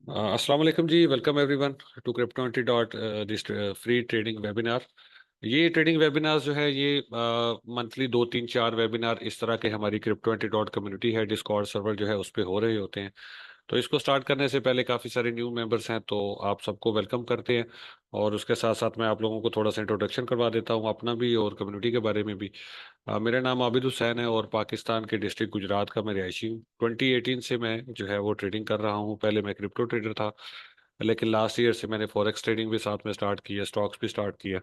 अस्सलाम वालेकुम जी। Welcome everyone to crypto dot this free trading webinar. ये ट्रेडिंग वेबिनार जो है ये मंथली 2 3 4 वेबिनार इस तरह के हमारी क्रिप्टो डॉट कम्युनिटी है, डिस्कॉर्ड सर्वर जो है उस पे हो रहे होते हैं। तो इसको स्टार्ट करने से पहले काफ़ी सारे न्यू मेंबर्स हैं, तो आप सबको वेलकम करते हैं। और उसके साथ साथ मैं आप लोगों को थोड़ा सा इंट्रोडक्शन करवा देता हूँ अपना भी और कम्युनिटी के बारे में भी। मेरा नाम आबिद हुसैन है और पाकिस्तान के डिस्ट्रिक्ट गुजरात का मैं रहायशी हूँ। 2018 से मैं जो है वो ट्रेडिंग कर रहा हूँ। पहले मैं क्रिप्टो ट्रेडर था, लेकिन लास्ट ईयर से मैंने फॉरेक्स ट्रेडिंग भी साथ में स्टार्ट किया, स्टॉक्स भी स्टार्ट किया।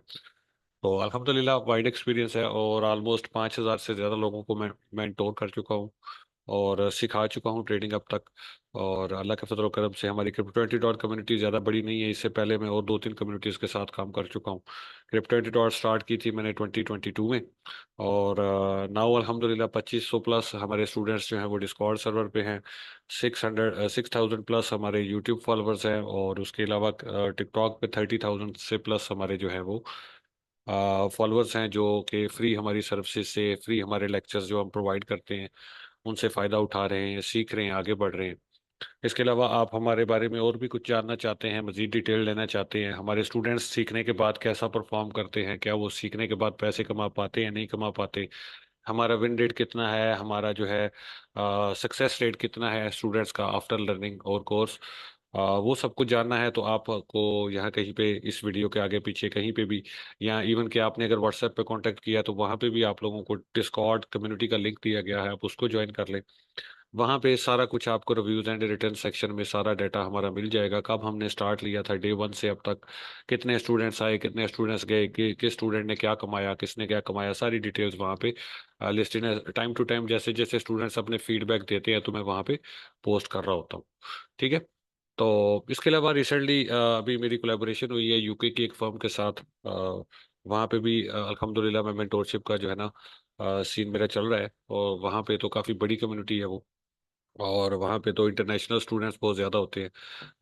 तो अल्हम्दुलिल्लाह वाइड एक्सपीरियंस है और ऑलमोस्ट 5,000 से ज़्यादा लोगों को मैं मेंटोर कर चुका हूँ और सिखा चुका हूँ ट्रेडिंग अब तक। और अल्लाह के फजल करम से हमारी क्रिप्टो डॉट कम्युनिटी ज़्यादा बड़ी नहीं है। इससे पहले मैं और 2 3 कम्युनिटीज़ के साथ काम कर चुका हूँ। क्रिप्टो डॉट स्टार्ट की थी मैंने 2022 में। और नाउ अल्हम्दुलिल्लाह 2500 प्लस हमारे स्टूडेंट्स जो हैं वो डिस्कॉर्ड सर्वर पे हैं। 6,000 प्लस हमारे यूट्यूब फॉलोअर्स हैं और उसके अलावा टिकटॉक पे 30,000 से प्लस हमारे जो है वो फॉलोअर्स हैं, जो कि फ्री हमारी सर्विसेज से फ्री हमारे लेक्चर्स जो हम प्रोवाइड करते हैं उनसे फ़ायदा उठा रहे हैं, सीख रहे हैं, आगे बढ़ रहे हैं। इसके अलावा आप हमारे बारे में और भी कुछ जानना चाहते हैं, मज़ीद डिटेल लेना चाहते हैं, हमारे स्टूडेंट्स सीखने के बाद कैसा परफॉर्म करते हैं, क्या वो सीखने के बाद पैसे कमा पाते हैं नहीं कमा पाते, हमारा विन रेट कितना है, हमारा जो है सक्सेस रेट कितना है स्टूडेंट्स का आफ्टर लर्निंग और कोर्स, वो सब कुछ जानना है तो आपको यहाँ कहीं पे इस वीडियो के आगे पीछे कहीं पे भी, या इवन कि आपने अगर व्हाट्सएप पे कांटेक्ट किया तो वहाँ पे भी आप लोगों को डिस्कॉर्ड कम्युनिटी का लिंक दिया गया है, आप उसको ज्वाइन कर लें। वहाँ पे सारा कुछ आपको रिव्यूज एंड रिटर्न सेक्शन में सारा डाटा हमारा मिल जाएगा, कब हमने स्टार्ट लिया था डे वन से अब तक, कितने स्टूडेंट्स आए, कितने स्टूडेंट्स गए, किस स्टूडेंट ने क्या कमाया, किसने क्या कमाया, सारी डिटेल्स वहाँ पे लिस्टेड है। टाइम टू टाइम जैसे जैसे स्टूडेंट्स अपने फीडबैक देते हैं तो मैं वहाँ पे पोस्ट कर रहा होता हूँ। ठीक है। तो इसके अलावा रिसेंटली अभी मेरी कोलैबोरेशन हुई है यूके की एक फर्म के साथ। वहाँ पे भी अल्हम्दुलिल्लाह मैं मेंटोरशिप का जो है ना सीन मेरा चल रहा है, और वहाँ पे तो काफ़ी बड़ी कम्युनिटी है वो। और वहाँ पे तो इंटरनेशनल स्टूडेंट्स बहुत ज़्यादा होते हैं।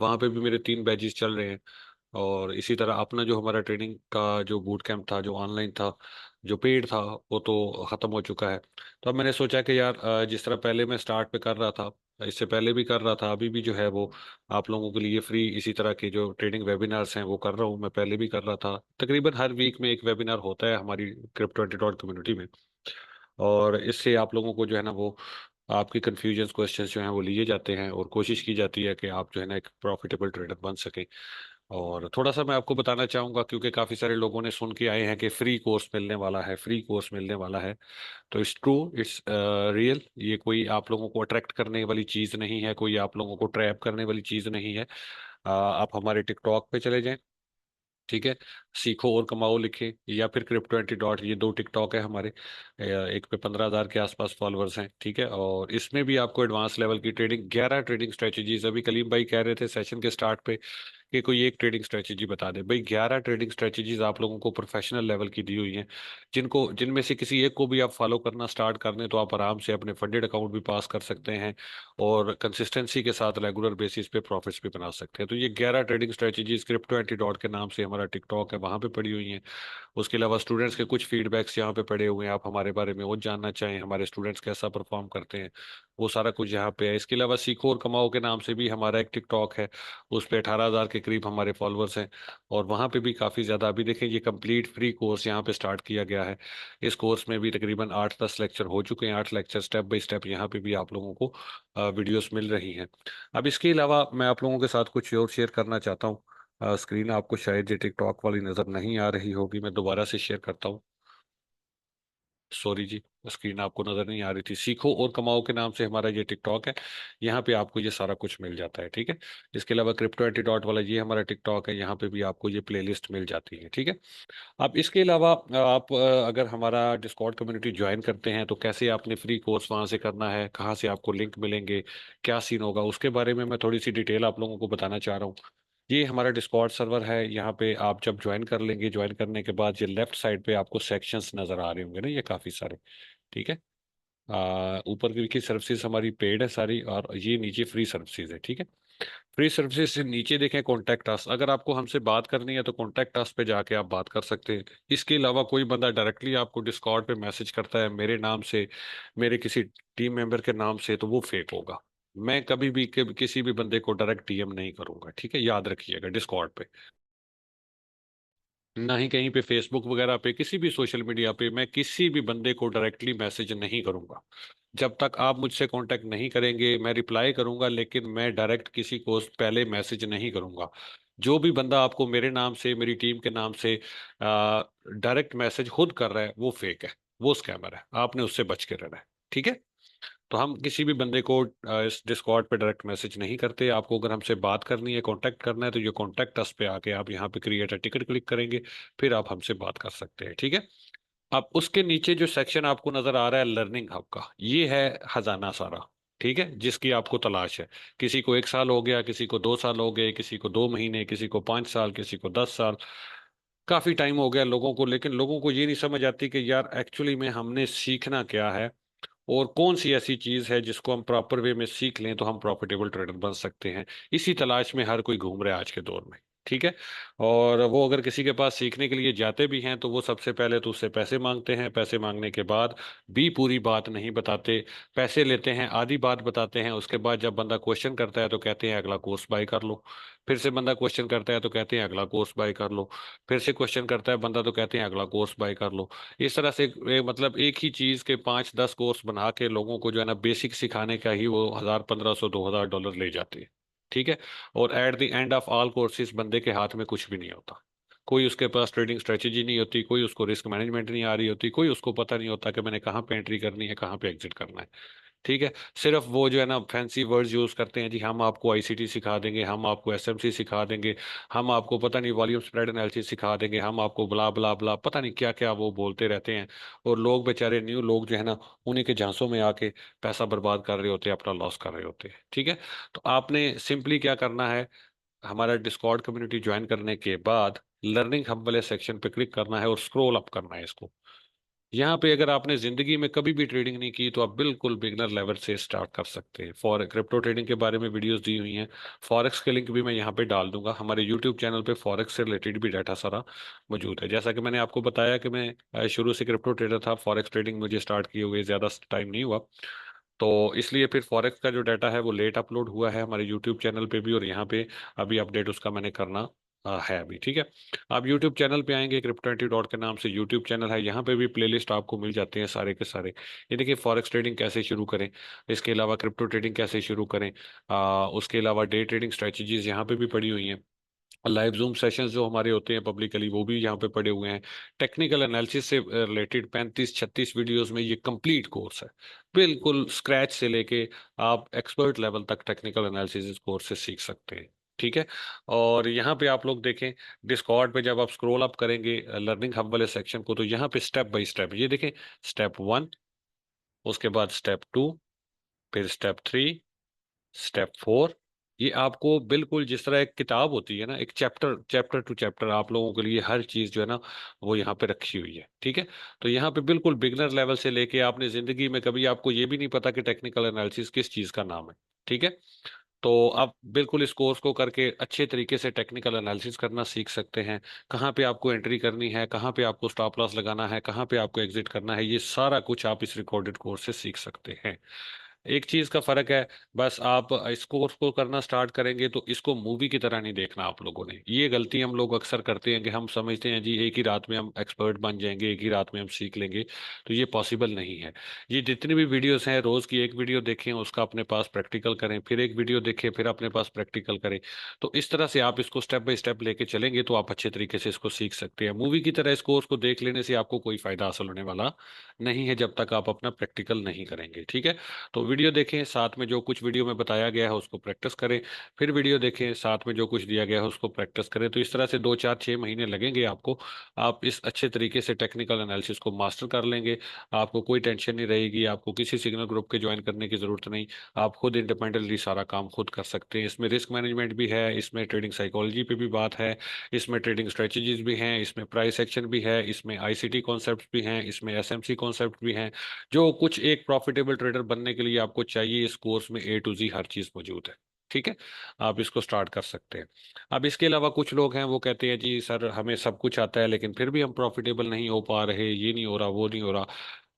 वहाँ पे भी मेरे 3 बैचेस चल रहे हैं। और इसी तरह अपना जो हमारा ट्रेनिंग का जो बूट कैंप था, जो ऑनलाइन था, जो पेड था, वो तो ख़त्म हो चुका है। तो अब मैंने सोचा कि यार जिस तरह पहले मैं स्टार्ट पे कर रहा था, इससे पहले भी कर रहा था, अभी भी जो है वो आप लोगों के लिए फ्री इसी तरह के जो ट्रेडिंग वेबिनार्स हैं वो कर रहा हूँ। मैं पहले भी कर रहा था, तकरीबन हर वीक में एक वेबिनार होता है हमारी क्रिप्टो डॉट कम्युनिटी में। और इससे आप लोगों को जो है ना वो आपकी कन्फ्यूजन्स क्वेश्चंस जो हैं वो लिए जाते हैं और कोशिश की जाती है कि आप जो है ना एक प्रॉफिटेबल ट्रेडर बन सकें। और थोड़ा सा मैं आपको बताना चाहूँगा, क्योंकि काफ़ी सारे लोगों ने सुन के आए हैं कि फ्री कोर्स मिलने वाला है, फ्री कोर्स मिलने वाला है। तो इट्स ट्रू, इट्स रियल। ये कोई आप लोगों को अट्रैक्ट करने वाली चीज़ नहीं है, कोई आप लोगों को ट्रैप करने वाली चीज़ नहीं है। आप हमारे टिकटॉक पे चले जाएं। ठीक है। सीखो और कमाओ लिखे, या फिर क्रिप्टो डॉट, ये 2 टिकटॉक है हमारे। एक पे 15,000 के आसपास फॉलोअर्स हैं। ठीक है। और इसमें भी आपको एडवांस लेवल की ट्रेडिंग, 11 ट्रेडिंग स्ट्रेटेजीज, अभी कलीम भाई कह रहे थे सेशन के स्टार्ट पे कि कोई एक ट्रेडिंग स्ट्रेटेजी बता दे। भाई 11 ट्रेडिंग स्ट्रेटेजीज आप लोगों को प्रोफेशनल लेवल की दी हुई हैं, जिनको जिनमें से किसी एक को भी आप फॉलो करना स्टार्ट कर दें तो आप आराम से अपने फंडेड अकाउंट भी पास कर सकते हैं और कंसिस्टेंसी के साथ रेगुलर बेसिस पे प्रॉफिट्स भी बना सकते हैं। तो ये 11 ट्रेडिंग स्ट्रेटेजीज क्रिप्टो डॉट के नाम से हमारा टिकटॉक है, वहाँ पे पड़ी हुई हैं। उसके अलावा स्टूडेंट्स के कुछ फीडबैक्स यहाँ पे पड़े हुए हैं, आप हमारे बारे में और जानना चाहें, हमारे स्टूडेंट्स कैसा परफॉर्म करते हैं, वो सारा कुछ यहाँ पे है। इसके अलावा सीखो और कमाओ के नाम से भी हमारा एक टिकटॉक है, उस पर 18,000 के करीब हमारे फॉलोअर्स हैं। और वहाँ पे भी काफ़ी ज़्यादा, अभी देखें ये कंप्लीट फ्री कोर्स यहाँ पे स्टार्ट किया गया है। इस कोर्स में भी तकरीबन 8 10 लेक्चर हो चुके हैं, 8 लेक्चर स्टेप बाय स्टेप यहाँ पे भी आप लोगों को वीडियोस मिल रही हैं। अब इसके अलावा मैं आप लोगों के साथ कुछ और शेयर करना चाहता हूँ। स्क्रीन आपको शायद ये टिकटॉक वाली नज़र नहीं आ रही होगी, मैं दोबारा से शेयर करता हूँ। सॉरी जी, स्क्रीन आपको नजर नहीं आ रही थी। सीखो और कमाओ के नाम से हमारा ये टिकटॉक है, यहाँ पे आपको ये सारा कुछ मिल जाता है। ठीक है। इसके अलावा क्रिप्टो एंटीडॉट वाला ये हमारा टिकटॉक है, यहाँ पे भी आपको ये प्लेलिस्ट मिल जाती है। ठीक है। अब इसके अलावा आप अगर हमारा डिस्कॉर्ड कम्युनिटी ज्वाइन करते हैं तो कैसे आपने फ्री कोर्स वहाँ से करना है, कहाँ से आपको लिंक मिलेंगे, क्या सीन होगा, उसके बारे में मैं थोड़ी सी डिटेल आप लोगों को बताना चाह रहा हूँ। ये हमारा डिस्कॉर्ड सर्वर है, यहाँ पे आप जब ज्वाइन कर लेंगे, ज्वाइन करने के बाद ये लेफ्ट साइड पे आपको सेक्शंस नजर आ रहे होंगे ना, ये काफ़ी सारे। ठीक है। ऊपर की सर्विसेज हमारी पेड है सारी, और ये नीचे फ्री सर्विसेज है। ठीक है। फ्री सर्विसेज से नीचे देखें कॉन्टैक्ट अस, अगर आपको हमसे बात करनी है तो कॉन्टैक्ट अस पे जाके आप बात कर सकते हैं। इसके अलावा कोई बंदा डायरेक्टली आपको डिस्कॉर्ड पे मैसेज करता है मेरे नाम से, मेरे किसी टीम मेंबर के नाम से, तो वो फेक होगा। मैं कभी भी किसी भी बंदे को डायरेक्ट डीएम नहीं करूंगा, ठीक है, याद रखिएगा, डिस्कॉर्ड पे, ना ही कहीं पे फेसबुक वगैरह पे, किसी भी सोशल मीडिया पे मैं किसी भी बंदे को डायरेक्टली मैसेज नहीं करूंगा। जब तक आप मुझसे कांटेक्ट नहीं करेंगे, मैं रिप्लाई करूंगा, लेकिन मैं डायरेक्ट किसी को पहले मैसेज नहीं करूंगा। जो भी बंदा आपको मेरे नाम से, मेरी टीम के नाम से डायरेक्ट मैसेज खुद कर रहा है, वो फेक है, वो स्कैमर है, आपने उससे बच के रहना है, ठीक है। तो हम किसी भी बंदे को इस डिस्कॉर्ड पे डायरेक्ट मैसेज नहीं करते। आपको अगर हमसे बात करनी है, कांटेक्ट करना है, तो ये कांटेक्ट अस पे आके आप यहाँ पे क्रिएट अ टिकट क्लिक करेंगे, फिर आप हमसे बात कर सकते हैं, ठीक है। अब उसके नीचे जो सेक्शन आपको नजर आ रहा है लर्निंग हब का, ये है खजाना सारा, ठीक है, जिसकी आपको तलाश है। किसी को 1 साल हो गया, किसी को 2 साल हो गए, किसी को 2 महीने, किसी को 5 साल, किसी को 10 साल, काफी टाइम हो गया लोगों को। लेकिन लोगों को ये नहीं समझ आती कि यार एक्चुअली में हमने सीखना क्या है, और कौन सी ऐसी चीज है जिसको हम प्रॉपर वे में सीख लें तो हम प्रॉफिटेबल ट्रेडर बन सकते हैं। इसी तलाश में हर कोई घूम रहा है आज के दौर में, ठीक है। और वो अगर किसी के पास सीखने के लिए जाते भी हैं तो वो सबसे पहले तो उससे पैसे मांगते हैं, पैसे मांगने के बाद भी पूरी बात नहीं बताते, पैसे लेते हैं, आधी बात बताते हैं, उसके बाद जब बंदा क्वेश्चन करता है तो कहते हैं अगला कोर्स बाय कर लो। फिर से बंदा क्वेश्चन करता है तो कहते हैं अगला कोर्स बाय कर लो। फिर से क्वेश्चन करता है बंदा तो कहते हैं अगला कोर्स बाय कर लो। इस तरह से मतलब एक ही चीज के 5-10 कोर्स बना के लोगों को जो है ना बेसिक सिखाने का ही वो 1,000, 1,500, 2,000 डॉलर ले जाते हैं, ठीक है। और at the end of all courses बंदे के हाथ में कुछ भी नहीं होता। कोई उसके पास ट्रेडिंग स्ट्रेटेजी नहीं होती, कोई उसको रिस्क मैनेजमेंट नहीं आ रही होती, कोई उसको पता नहीं होता कि मैंने कहाँ पे एंट्री करनी है, कहाँ पे एग्जिट करना है, ठीक है। सिर्फ वो जो है ना फैंसी वर्ड्स यूज करते हैं, जी हम आपको आईसीटी सिखा देंगे, हम आपको एसएमसी सिखा देंगे, हम आपको पता नहीं वॉल्यूम स्प्रेड एनालिसिस सिखा देंगे, हम आपको ब्ला ब्ला ब्ला, पता नहीं क्या क्या वो बोलते रहते हैं। और लोग बेचारे न्यू लोग जो है ना उन्हीं के झांसों में आके पैसा बर्बाद कर रहे होते हैं, अपना लॉस कर रहे होते हैं, ठीक है। तो आपने सिंपली क्या करना है, हमारा डिस्कॉर्ड कम्युनिटी ज्वाइन करने के बाद लर्निंग हब वाले सेक्शन पे क्लिक करना है और स्क्रॉल अप करना है इसको। यहाँ पे अगर आपने जिंदगी में कभी भी ट्रेडिंग नहीं की तो आप बिल्कुल बिगनर लेवल से स्टार्ट कर सकते हैं। फॉर क्रिप्टो ट्रेडिंग के बारे में वीडियोस दी हुई हैं, फॉरेक्स के लिंक भी मैं यहाँ पे डाल दूंगा। हमारे यूट्यूब चैनल पे फॉरेक्स से रिलेटेड भी डाटा सारा मौजूद है। जैसा कि मैंने आपको बताया कि मैं शुरू से क्रिप्टो ट्रेडर था, फॉरेक्स ट्रेडिंग मुझे स्टार्ट किए हुए ज़्यादा टाइम नहीं हुआ, तो इसलिए फिर फॉरेक्स का जो डाटा है वो लेट अपलोड हुआ है हमारे यूट्यूब चैनल पे भी, और यहाँ पे अभी अपडेट उसका मैंने करना है अभी, ठीक है। आप यूट्यूब चैनल पे आएंगे, क्रिप्टो20 के नाम से यूट्यूब चैनल है, यहाँ पे भी प्लेलिस्ट आपको मिल जाते हैं सारे के सारे। ये देखिए फॉरेक्स ट्रेडिंग कैसे शुरू करें, इसके अलावा क्रिप्टो ट्रेडिंग कैसे शुरू करें, उसके अलावा डे ट्रेडिंग स्ट्रेटजीज यहाँ पे भी पड़ी हुई हैं। लाइव जूम सेशंस जो हमारे होते हैं पब्लिकली वो भी यहाँ पे पड़े हुए हैं। टेक्निकल एनालिसिस से रिलेटेड 35-36 वीडियोस में ये कंप्लीट कोर्स है, बिल्कुल स्क्रैच से लेके आप एक्सपर्ट लेवल तक टेक्निकल एनालिसिस इस कोर्स से सीख सकते हैं, ठीक है। और यहाँ पे आप लोग देखें, डिस्कॉर्ड पे जब आप स्क्रॉल अप करेंगे लर्निंग हब वाले सेक्शन को, तो यहाँ पे स्टेप बाय स्टेप ये देखें, स्टेप 1, उसके बाद स्टेप 2, फिर स्टेप 3, स्टेप 4। ये आपको बिल्कुल जिस तरह एक किताब होती है ना, एक चैप्टर चैप्टर टू चैप्टर आप लोगों के लिए हर चीज जो है ना वो यहाँ पे रखी हुई है, ठीक है। तो यहाँ पे बिल्कुल बिगनर लेवल से लेके आपने जिंदगी में कभी आपको ये भी नहीं पता कि टेक्निकल एनालिसिस किस चीज का नाम है, ठीक है। तो आप बिल्कुल इस कोर्स को करके अच्छे तरीके से टेक्निकल एनालिसिस करना सीख सकते हैं। कहाँ पे आपको एंट्री करनी है, कहाँ पे आपको स्टॉप लॉस लगाना है, कहाँ पे आपको एग्जिट करना है, ये सारा कुछ आप इस रिकॉर्डेड कोर्स से सीख सकते हैं। एक चीज का फर्क है, बस आप इस कोर्स को करना स्टार्ट करेंगे तो इसको मूवी की तरह नहीं देखना। आप लोगों ने ये गलती हम लोग अक्सर करते हैं कि हम समझते हैं जी एक ही रात में हम एक्सपर्ट बन जाएंगे, एक ही रात में हम सीख लेंगे, तो ये पॉसिबल नहीं है। ये जितनी भी वीडियोस हैं, रोज की एक वीडियो देखें, उसका अपने पास प्रैक्टिकल करें, फिर एक वीडियो देखें, फिर अपने पास प्रैक्टिकल करें। तो इस तरह से आप इसको स्टेप बाय स्टेप लेके चलेंगे तो आप अच्छे तरीके से इसको सीख सकते हैं। मूवी की तरह इस कोर्स को देख लेने से आपको कोई फायदा हासिल होने वाला नहीं है जब तक आप अपना प्रैक्टिकल नहीं करेंगे, ठीक है। तो वीडियो देखें, साथ में जो कुछ वीडियो में बताया गया है उसको प्रैक्टिस करें, फिर वीडियो देखें, साथ में जो कुछ दिया गया है उसको प्रैक्टिस करें। तो इस तरह से 2, 4, 6 महीने लगेंगे आपको, आप इस अच्छे तरीके से टेक्निकल एनालिसिस को मास्टर कर लेंगे। आपको कोई टेंशन नहीं रहेगी, आपको किसी सिग्नल ग्रुप के ज्वाइन करने की जरूरत नहीं, आप खुद इंडिपेंडेंटली सारा काम खुद कर सकते हैं। इसमें रिस्क मैनेजमेंट भी है, इसमें ट्रेडिंग साइकोलॉजी पे भी बात है, इसमें ट्रेडिंग स्ट्रेटजीज भी हैं, इसमें प्राइस एक्शन भी है, इसमें आईसीटी कॉन्सेप्ट भी हैं, इसमें एसएमसी कॉन्सेप्ट भी हैं। जो कुछ एक प्रॉफिटेबल ट्रेडर बनने के लिए आपको चाहिए, इस कोर्स में ए टू जी हर चीज मौजूद है, ठीक है। आप इसको स्टार्ट कर सकते हैं। अब इसके अलावा कुछ लोग हैं वो कहते हैं जी सर हमें सब कुछ आता है लेकिन फिर भी हम प्रॉफिटेबल नहीं हो पा रहे, ये नहीं हो रहा, वो नहीं हो रहा।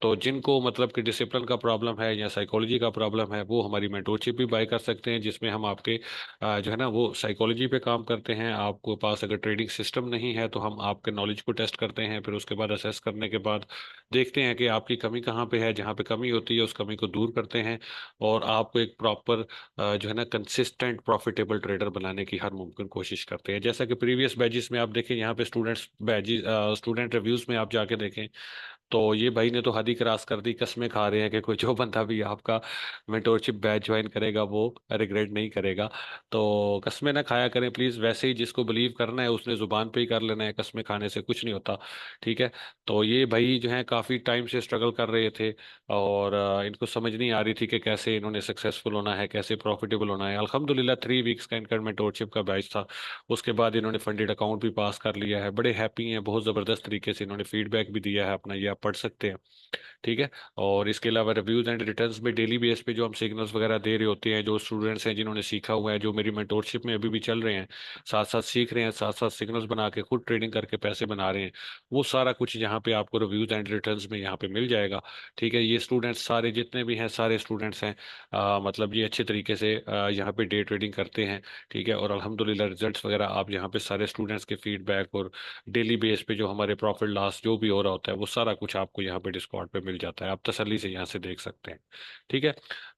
तो जिनको मतलब कि डिसिप्लिन का प्रॉब्लम है या साइकोलॉजी का प्रॉब्लम है, वो हमारी मेंटोरशिप भी बाय कर सकते हैं, जिसमें हम आपके जो है ना वो साइकोलॉजी पे काम करते हैं। आपको पास अगर ट्रेडिंग सिस्टम नहीं है तो हम आपके नॉलेज को टेस्ट करते हैं, फिर उसके बाद असेस करने के बाद देखते हैं कि आपकी कमी कहाँ पे है, जहाँ पे कमी होती है उस कमी को दूर करते हैं, और आपको एक प्रॉपर जो है ना कंसिस्टेंट प्रॉफिटेबल ट्रेडर बनाने की हर मुमकिन कोशिश करते हैं। जैसा कि प्रीवियस बैचेस में आप देखें, यहाँ पे स्टूडेंट रिव्यूज में आप जाके देखें, तो ये भाई ने तो हद ही क्रॉस कर दी। कस्में खा रहे हैं कि कोई जो बंदा भी आपका मेंटोरशिप बैच ज्वाइन करेगा वो रिग्रेट नहीं करेगा। तो कस्में ना खाया करें प्लीज। वैसे ही जिसको बिलीव करना है उसने जुबान पे ही कर लेना है, कस्में खाने से कुछ नहीं होता। ठीक है। तो ये भाई जो है काफी टाइम से स्ट्रगल कर रहे थे, और इनको समझ नहीं आ रही थी कि कैसे इन्होंने सक्सेसफुल होना है, कैसे प्रॉफिटेबल होना है। अल्हम्दुलिल्लाह 3 वीक्स का इनका मेंटोरशिप का बैच था। उसके बाद इन्होंने फंडेड अकाउंट भी पास कर लिया है, बड़े हैप्पी हैं, बहुत जबरदस्त तरीके से इन्होंने फीडबैक भी दिया है अपना, ये आप पढ़ सकते हैं। ठीक है। और इसके अलावा रिव्यूज एंड रिटर्न्स में डेली बेस पे जो हम सिग्नल्स वगैरह दे रहे होते हैं, जो स्टूडेंट्स हैं जिन्होंने सीखा हुआ है, जो मेरी मेंटोरशिप में अभी भी चल रहे हैं, साथ साथ सीख रहे हैं, साथ साथ सिग्नल्स बना के खुद ट्रेडिंग करके पैसे बना रहे हैं, वो सारा कुछ यहाँ पे आपको रिव्यूज एंड रिटर्न्स में यहाँ पे मिल जाएगा। ठीक है। ये स्टूडेंट्स सारे जितने भी हैं सारे स्टूडेंट्स हैं, मतलब ये अच्छे तरीके से यहाँ पे डे ट्रेडिंग करते हैं। ठीक है। और अल्हम्दुलिल्लाह रिजल्ट्स वगैरह आप यहाँ पे सारे स्टूडेंट्स के फीडबैक और डेली बेस पे जो हमारे प्रॉफिट लॉस जो भी हो रहा होता है वो सारा कुछ आपको यहाँ पे डिस्कॉर्ड पे मिल जाता है, आप तसल्ली से यहाँ से देख सकते हैं। ठीक है।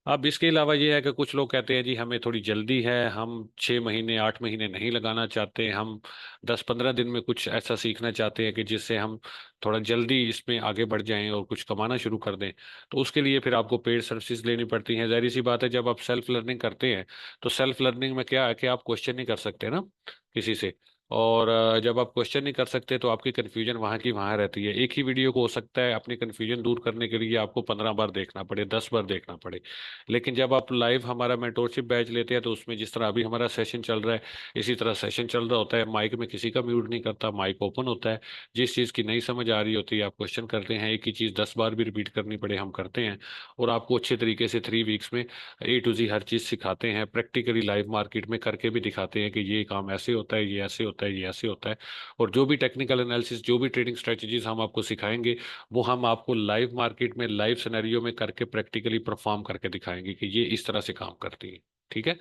अब इसके अलावा ये है कि कुछ लोग कहते हैं जी हमें थोड़ी जल्दी है, हम 6 महीने 8 महीने नहीं लगाना चाहते, हम 10 15 दिन में कुछ ऐसा सीखना चाहते हैं कि जिससे हम थोड़ा जल्दी इसमें आगे बढ़ जाएं और कुछ कमाना शुरू कर दें। तो उसके लिए फिर आपको पेड सर्विसेज लेनी पड़ती हैं। जाहिर सी बात है, जब आप सेल्फ लर्निंग करते हैं तो सेल्फ लर्निंग में क्या है कि आप क्वेश्चन नहीं कर सकते ना किसी से, और जब आप क्वेश्चन नहीं कर सकते तो आपकी कन्फ्यूजन वहाँ की वहाँ रहती है। एक ही वीडियो को हो सकता है अपनी कन्फ्यूजन दूर करने के लिए आपको 15 बार देखना पड़े, 10 बार देखना पड़े। लेकिन जब आप लाइव हमारा मेंटोरशिप बैच लेते हैं तो उसमें जिस तरह अभी हमारा सेशन चल रहा है, इसी तरह सेशन चल रहा होता है, माइक में किसी का म्यूट नहीं करता, माइक ओपन होता है। जिस चीज़ की नहीं समझ आ रही होती है आप क्वेश्चन करते हैं, एक ही चीज़ 10 बार भी रिपीट करनी पड़े हम करते हैं, और आपको अच्छे तरीके से 3 वीक्स में A to Z हर चीज़ सिखाते हैं, प्रैक्टिकली लाइव मार्केट में करके भी दिखाते हैं कि ये काम ऐसे होता है, ये ऐसे होता है, ये ऐसे होता है। और जो भी टेक्निकल एनालिसिस, जो भी ट्रेडिंग स्ट्रेटजीज हम आपको सिखाएंगे, वो हम आपको लाइव मार्केट में लाइव सिनेरियो में करके प्रैक्टिकली परफॉर्म करके दिखाएंगे कि ये इस तरह से काम करती है। ठीक है।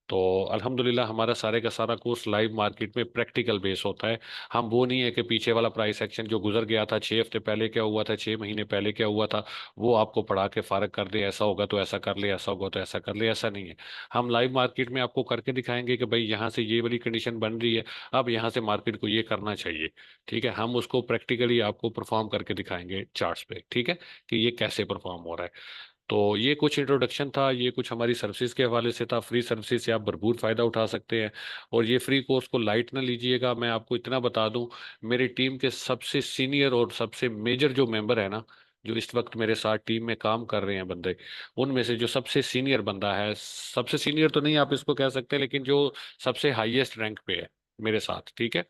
तो अल्हम्दुलिल्लाह हमारा सारे का सारा कोर्स लाइव मार्केट में प्रैक्टिकल बेस होता है। हम वो नहीं है कि पीछे वाला प्राइस एक्शन जो गुजर गया था, 6 हफ्ते पहले क्या हुआ था, 6 महीने पहले क्या हुआ था, वो आपको पढ़ा के फारग कर दे, ऐसा होगा तो ऐसा कर ले, ऐसा होगा तो ऐसा कर ले, ऐसा नहीं है। हम लाइव मार्केट में आपको करके दिखाएंगे कि भाई यहाँ से ये वाली कंडीशन बन रही है, अब यहाँ से मार्केट को ये करना चाहिए। ठीक है। हम उसको प्रैक्टिकली आपको परफॉर्म करके दिखाएंगे चार्ट्स पे। ठीक है, कि ये कैसे परफॉर्म हो रहा है। तो ये कुछ इंट्रोडक्शन था, ये कुछ हमारी सर्विसेज के हवाले से था। फ्री सर्विसेज से आप भरपूर फायदा उठा सकते हैं, और ये फ्री कोर्स को लाइट ना लीजिएगा। मैं आपको इतना बता दूं, मेरी टीम के सबसे सीनियर और सबसे मेजर जो मेंबर है ना, जो इस वक्त मेरे साथ टीम में काम कर रहे हैं बंदे, उनमें से जो सबसे सीनियर बंदा है, सबसे सीनियर तो नहीं आप इसको कह सकते, लेकिन जो सबसे हाईएस्ट रैंक पे है मेरे साथ, ठीक है,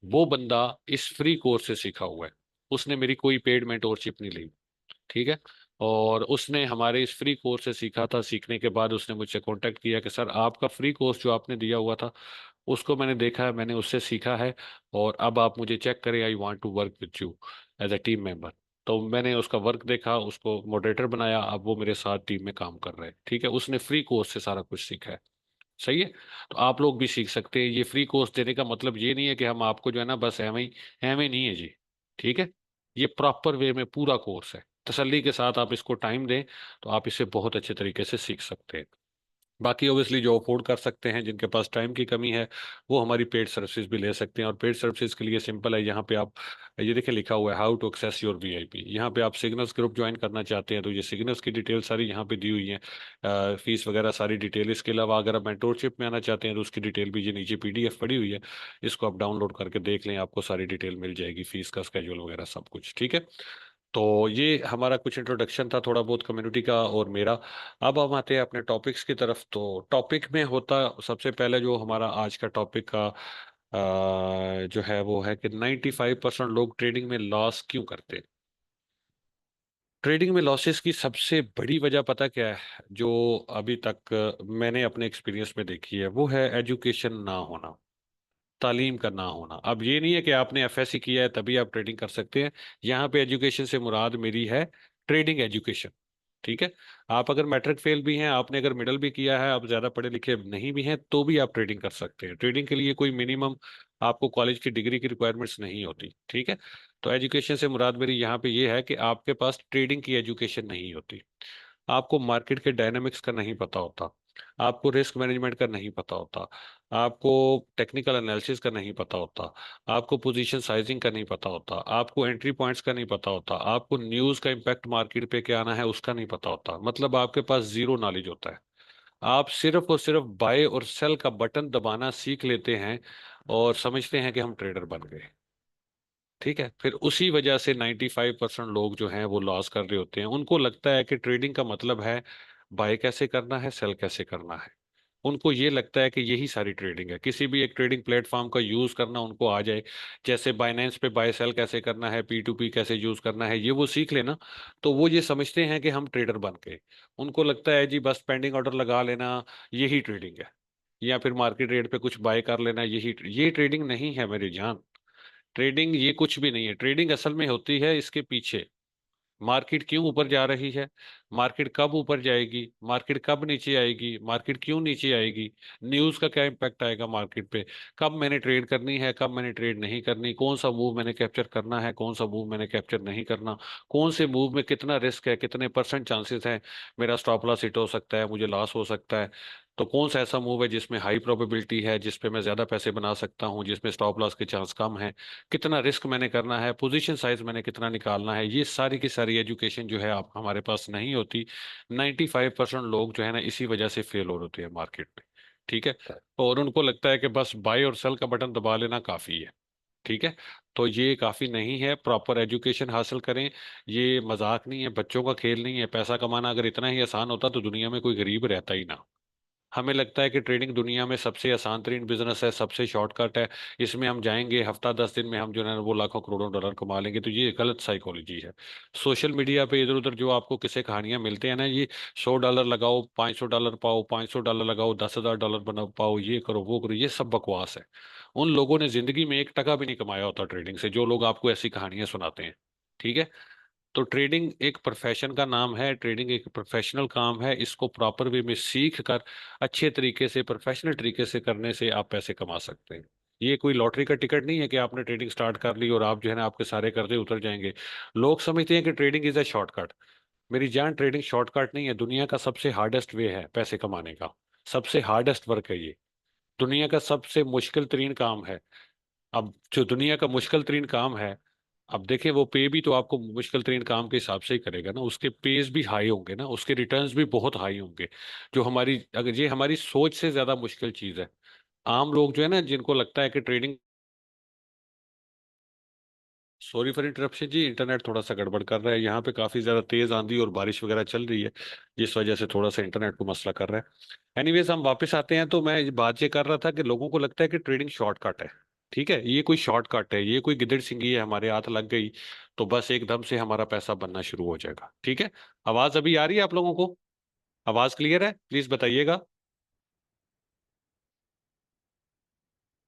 वो बंदा इस फ्री कोर्स से सीखा हुआ है। उसने मेरी कोई पेड मेंटोरशिप नहीं ली। ठीक है। और उसने हमारे इस फ्री कोर्स से सीखा था। सीखने के बाद उसने मुझसे कांटेक्ट किया कि सर आपका फ्री कोर्स जो आपने दिया हुआ था उसको मैंने देखा है, मैंने उससे सीखा है, और अब आप मुझे चेक करें, I want to work with you as a team member. तो मैंने उसका वर्क देखा, उसको मॉडरेटर बनाया, अब वो मेरे साथ टीम में काम कर रहे हैं। ठीक है। उसने फ्री कोर्स से सारा कुछ सीखा है। सही है। तो आप लोग भी सीख सकते हैं। ये फ्री कोर्स देने का मतलब ये नहीं है कि हम आपको जो है ना बस एवं ही नहीं है जी। ठीक है। ये प्रॉपर वे में पूरा कोर्स है। तसल्ली के साथ आप इसको टाइम दें तो आप इसे बहुत अच्छे तरीके से सीख सकते हैं। बाकी ओबियसली जो अफोर्ड कर सकते हैं, जिनके पास टाइम की कमी है, वो हमारी पेड सर्विसेज भी ले सकते हैं। और पेड सर्विसेज के लिए सिंपल है, यहाँ पे आप ये देखिए लिखा हुआ है how to access your VIP. यहाँ पे आप सिग्नल्स ग्रुप ज्वाइन करना चाहते हैं तो ये सिग्नल्स की डिटेल सारी यहाँ पे दी हुई है, फीस वगैरह सारी डिटेल। इसके अलावा अगर आप मेंटोरशिप में आना चाहते हैं तो उसकी डिटेल भी ये नीचे PDF पड़ी हुई है, इसको आप डाउनलोड करके देख लें, आपको सारी डिटेल मिल जाएगी, फीस का स्केड्यूल वगैरह सब कुछ। ठीक है। तो ये हमारा कुछ इंट्रोडक्शन था थोड़ा बहुत कम्युनिटी का और मेरा। अब हम आते हैं अपने टॉपिक्स की तरफ। तो टॉपिक में होता सबसे पहले जो हमारा आज का टॉपिक का जो है वो है कि 95% लोग ट्रेडिंग में लॉस क्यों करते हैं। ट्रेडिंग में लॉसेस की सबसे बड़ी वजह पता क्या है, जो अभी तक मैंने अपने एक्सपीरियंस में देखी है, वो है एजुकेशन ना होना, तालीम का ना होना। अब ये नहीं है कि आपने FSC किया है तभी आप ट्रेडिंग कर सकते हैं। यहाँ पे एजुकेशन से मुराद मेरी है ट्रेडिंग एजुकेशन। ठीक है। आप अगर मैट्रिक फेल भी हैं, आपने अगर मिडिल भी किया है, आप ज्यादा पढ़े लिखे नहीं भी हैं, तो भी आप ट्रेडिंग कर सकते हैं। ट्रेडिंग के लिए कोई मिनिमम आपको कॉलेज की डिग्री की रिक्वायरमेंट्स नहीं होती। ठीक है। तो एजुकेशन से मुराद मेरी यहाँ पे ये है कि आपके पास ट्रेडिंग की एजुकेशन नहीं होती, आपको मार्केट के डायनामिक्स का नहीं पता होता, आपको रिस्क मैनेजमेंट का नहीं पता होता, आपको टेक्निकल एनालिसिस का नहीं पता होता, आपको पोजीशन साइजिंग का नहीं पता होता, आपको एंट्री पॉइंट्स का नहीं पता होता, आपको न्यूज़ का इम्पैक्ट मार्केट पे क्या आना है उसका नहीं पता होता। मतलब आपके पास जीरो नॉलेज होता है। आप सिर्फ और सिर्फ बाय और सेल का बटन दबाना सीख लेते हैं और समझते हैं कि हम ट्रेडर बन गए। ठीक है। फिर उसी वजह से 95% लोग जो हैं वो लॉस कर रहे होते हैं। उनको लगता है कि ट्रेडिंग का मतलब है बाय कैसे करना है, सेल कैसे करना है। उनको ये लगता है कि यही सारी ट्रेडिंग है, किसी भी एक ट्रेडिंग प्लेटफॉर्म का यूज करना उनको आ जाए। जैसे बाइनेंस पे बाय सेल कैसे करना है, P2P कैसे यूज करना है, ये वो सीख लेना, तो वो ये समझते हैं कि हम ट्रेडर बन गए। उनको लगता है जी बस पेंडिंग ऑर्डर लगा लेना यही ट्रेडिंग है, या फिर मार्केट रेट पे कुछ बाय कर लेना यही। ये ट्रेडिंग नहीं है मेरी जान। ट्रेडिंग ये कुछ भी नहीं है। ट्रेडिंग असल में होती है इसके पीछे, मार्केट क्यों ऊपर जा रही है, मार्केट कब ऊपर जाएगी, मार्केट कब नीचे आएगी, मार्केट क्यों नीचे आएगी, न्यूज़ का क्या इम्पैक्ट आएगा मार्केट पे, कब मैंने ट्रेड करनी है, कब मैंने ट्रेड नहीं करनी, कौन सा मूव मैंने कैप्चर करना है, कौन सा मूव मैंने कैप्चर नहीं करना, कौन से मूव में कितना रिस्क है, कितने परसेंट चांसेस है मेरा स्टॉप लॉस हिट हो सकता है, मुझे लॉस हो सकता है। तो कौन सा ऐसा मूव है जिसमें हाई प्रोबेबिलिटी है, जिसपे मैं ज्यादा पैसे बना सकता हूँ, जिसमें स्टॉप लॉस के चांस कम है, कितना रिस्क मैंने करना है, पोजीशन साइज मैंने कितना निकालना है। ये सारी की सारी एजुकेशन जो है आप हमारे पास नहीं होती। 95% लोग जो है ना इसी वजह से फेल हो रहे हैं मार्केट में। ठीक है। और उनको लगता है कि बस बाय और सेल का बटन दबा लेना काफी है। ठीक है। तो ये काफी नहीं है, प्रॉपर एजुकेशन हासिल करें। ये मजाक नहीं है, बच्चों का खेल नहीं है। पैसा कमाना अगर इतना ही आसान होता तो दुनिया में कोई गरीब रहता ही ना। हमें लगता है कि ट्रेडिंग दुनिया में सबसे आसान तरीन बिजनेस है, सबसे शॉर्टकट है, इसमें हम जाएंगे हफ्ता 10 दिन में हम जो है ना वो लाखों करोड़ों डॉलर कमा लेंगे। तो ये गलत साइकोलॉजी है। सोशल मीडिया पे इधर उधर जो आपको किस्से कहानियां मिलते हैं ना, ये $100 लगाओ, $500 पाओ, $500 लगाओ, $10,000 बना पाओ, ये करो वो करो, ये सब बकवास है। उन लोगों ने जिंदगी में 1 टका भी नहीं कमाया होता ट्रेडिंग से, जो लोग आपको ऐसी कहानियां सुनाते हैं। ठीक है। तो ट्रेडिंग एक प्रोफेशन का नाम है, ट्रेडिंग एक प्रोफेशनल काम है। इसको प्रॉपर वे में सीख कर अच्छे तरीके से प्रोफेशनल तरीके से करने से आप पैसे कमा सकते हैं। ये कोई लॉटरी का टिकट नहीं है कि आपने ट्रेडिंग स्टार्ट कर ली और आप जो है ना आपके सारे कर्जे उतर जाएंगे। लोग समझते हैं कि ट्रेडिंग इज अ शॉर्टकट। मेरी जान, ट्रेडिंग शॉर्टकट नहीं है, दुनिया का सबसे हार्डेस्ट वे है पैसे कमाने का। सबसे हार्डेस्ट वर्क है ये, दुनिया का सबसे मुश्किल तरीन काम है। अब जो दुनिया का मुश्किल तरीन काम है, अब देखिए वो पे भी तो आपको मुश्किल तरीन काम के हिसाब से ही करेगा ना, उसके पेज भी हाई होंगे ना, उसके रिटर्न्स भी बहुत हाई होंगे। जो हमारी, अगर ये हमारी सोच से ज्यादा मुश्किल चीज है। आम लोग जो है ना जिनको लगता है कि ट्रेडिंग। सॉरी फॉर इंटरप्शन जी, इंटरनेट थोड़ा सा गड़बड़ कर रहा है यहाँ पे, काफी ज्यादा तेज आंधी और बारिश वगैरह चल रही है, जिस वजह से थोड़ा सा इंटरनेट को मसला कर रहा है। एनीवेज हम वापस आते हैं। तो मैं बात ये कर रहा था कि लोगों को लगता है कि ट्रेडिंग शॉर्टकट है। ठीक है। ये कोई शॉर्टकट है, ये कोई गिद्दड़ सिंगी है, हमारे हाथ लग गई तो बस एकदम से हमारा पैसा बनना शुरू हो जाएगा। ठीक है। आवाज अभी आ रही है आप लोगों को? आवाज क्लियर है? प्लीज बताइएगा।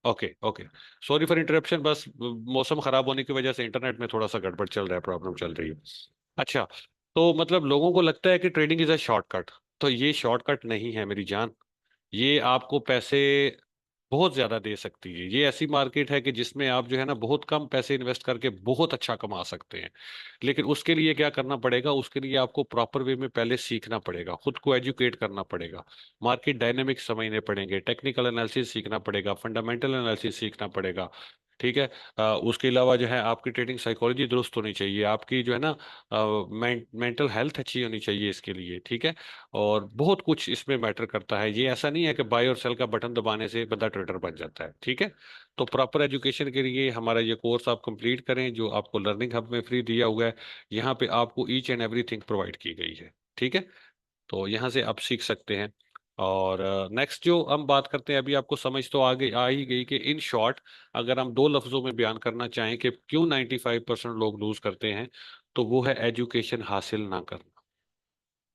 Okay okay. Sorry for interruption, बस मौसम खराब होने की वजह से इंटरनेट में थोड़ा सा गड़बड़ चल रहा है, प्रॉब्लम चल रही है। अच्छा। तो मतलब लोगों को लगता है कि ट्रेडिंग इज अ शॉर्टकट। तो ये शॉर्टकट नहीं है मेरी जान। ये आपको पैसे बहुत ज्यादा दे सकती है। ये ऐसी मार्केट है कि जिसमें आप जो है ना बहुत कम पैसे इन्वेस्ट करके बहुत अच्छा कमा सकते हैं। लेकिन उसके लिए क्या करना पड़ेगा, उसके लिए आपको प्रॉपर वे में पहले सीखना पड़ेगा, खुद को एजुकेट करना पड़ेगा, मार्केट डायनेमिक्स समझने पड़ेंगे, टेक्निकल एनालिसिस सीखना पड़ेगा, फंडामेंटल एनालिसिस सीखना पड़ेगा। ठीक है। उसके अलावा जो है आपकी ट्रेडिंग साइकोलॉजी दुरुस्त होनी चाहिए, आपकी जो है ना मेंटल हेल्थ अच्छी होनी चाहिए इसके लिए। ठीक है। और बहुत कुछ इसमें मैटर करता है। ये ऐसा नहीं है कि बाय और सेल का बटन दबाने से बंदा ट्रेडर बन जाता है। ठीक है। तो प्रॉपर एजुकेशन के लिए हमारा ये कोर्स आप कंप्लीट करें जो आपको लर्निंग हब में फ्री दिया हुआ है। यहाँ पे आपको ईच एंड एवरीथिंग प्रोवाइड की गई है। ठीक है। तो यहाँ से आप सीख सकते हैं। और नेक्स्ट जो हम बात करते हैं, अभी आपको समझ तो आ ही गई कि इन शॉर्ट अगर हम 2 लफ्जों में बयान करना चाहें कि क्यों 95% लोग लूज करते हैं, तो वो है एजुकेशन हासिल ना करना,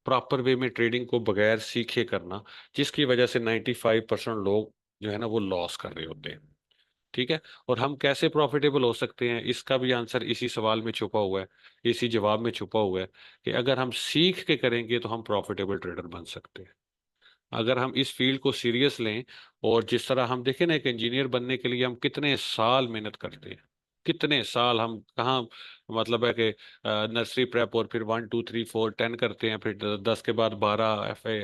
प्रॉपर वे में ट्रेडिंग को बगैर सीखे करना, जिसकी वजह से 95% लोग जो है ना वो लॉस कर रहे होते हैं। ठीक है। और हम कैसे प्रॉफिटेबल हो सकते हैं, इसका भी आंसर इसी सवाल में छुपा हुआ है, इसी जवाब में छुपा हुआ है कि अगर हम सीख के करेंगे तो हम प्रॉफिटेबल ट्रेडर बन सकते हैं। अगर हम इस फील्ड को सीरियस लें, और जिस तरह हम देखें ना, एक इंजीनियर बनने के लिए हम कितने साल मेहनत करते हैं, कितने साल हम कहाँ, मतलब है कि नर्सरी प्रेप और फिर 1 2 3 4 10 करते हैं, फिर 10 के बाद 12 FA,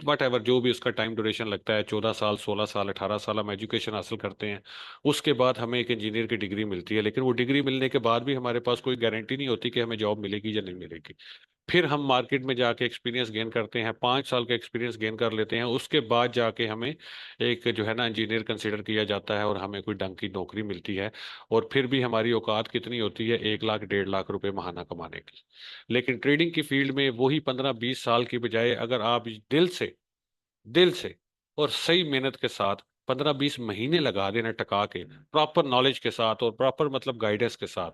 वट एवर जो भी उसका टाइम ड्यूरेशन लगता है, 14 साल 16 साल 18 साल हम एजुकेशन हासिल करते हैं। उसके बाद हमें एक इंजीनियर की डिग्री मिलती है, लेकिन वो डिग्री मिलने के बाद भी हमारे पास कोई गारंटी नहीं होती कि हमें जॉब मिलेगी या नहीं मिलेगी। फिर हम मार्केट में जाके एक्सपीरियंस गेन करते हैं, 5 साल का एक्सपीरियंस गेन कर लेते हैं, उसके बाद जाके हमें एक जो है ना इंजीनियर कंसिडर किया जाता है और हमें कोई ढंग की नौकरी मिलती है। और फिर भी हमारी औकात कितनी होती है, 1 लाख 1.5 लाख रुपए महाना कमाने की। लेकिन ट्रेडिंग की फील्ड में वही 15 20 साल की बजाय अगर आप दिल से और सही मेहनत के साथ 15 20 महीने लगा देना टका के, प्रॉपर नॉलेज के साथ और प्रॉपर मतलब गाइडेंस के साथ,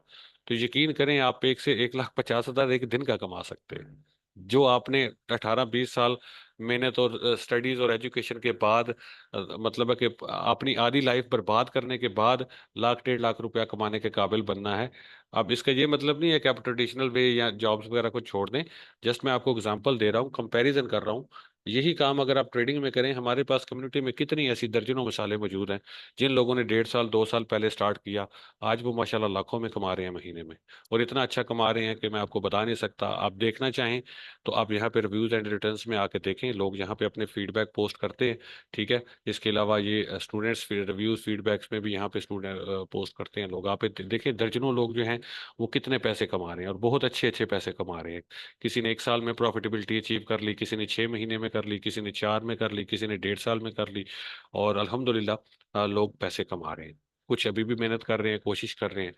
तो यकीन करें आप 1 से 1,50,000 एक दिन का कमा सकते हैं। जो आपने 18 20 साल मेहनत और स्टडीज और एजुकेशन के बाद मतलब है कि अपनी आधी लाइफ बर्बाद करने के बाद 1 लाख 1.5 लाख रुपया कमाने के काबिल बनना है। अब इसका ये मतलब नहीं है कि आप ट्रेडिशनल वे या जॉब्स वगैरह को छोड़ दें। जस्ट मैं आपको एग्जांपल दे रहा हूँ, कंपैरिजन कर रहा हूँ। यही काम अगर आप ट्रेडिंग में करें, हमारे पास कम्युनिटी में कितनी ऐसी दर्जनों मिसालें मौजूद हैं जिन लोगों ने 1.5 साल 2 साल पहले स्टार्ट किया, आज वो माशाल्लाह लाखों में कमा रहे हैं महीने में। और इतना अच्छा कमा रहे हैं कि मैं आपको बता नहीं सकता। आप देखना चाहें तो आप यहाँ पे रिव्यूज एंड रिटर्न्स में आके देखें, लोग यहाँ पे अपने फीडबैक पोस्ट करते हैं। ठीक है। इसके अलावा ये स्टूडेंट्स रिव्यूज फीडबैक्स में भी यहाँ पे स्टूडेंट पोस्ट करते हैं लोग। आप देखें दर्जनों लोग जो हैं वो कितने पैसे कमा रहे हैं और बहुत अच्छे अच्छे पैसे कमा रहे हैं। किसी ने 1 साल में प्रॉफिटेबिलिटी अचीव कर ली, किसी ने 6 महीने में कर ली, किसी ने 4 में कर ली, किसी ने 1.5 साल में कर ली। और अल्हम्दुलिल्लाह लोग पैसे कमा रहे हैं। कुछ अभी भी मेहनत कर रहे हैं, कोशिश कर रहे हैं।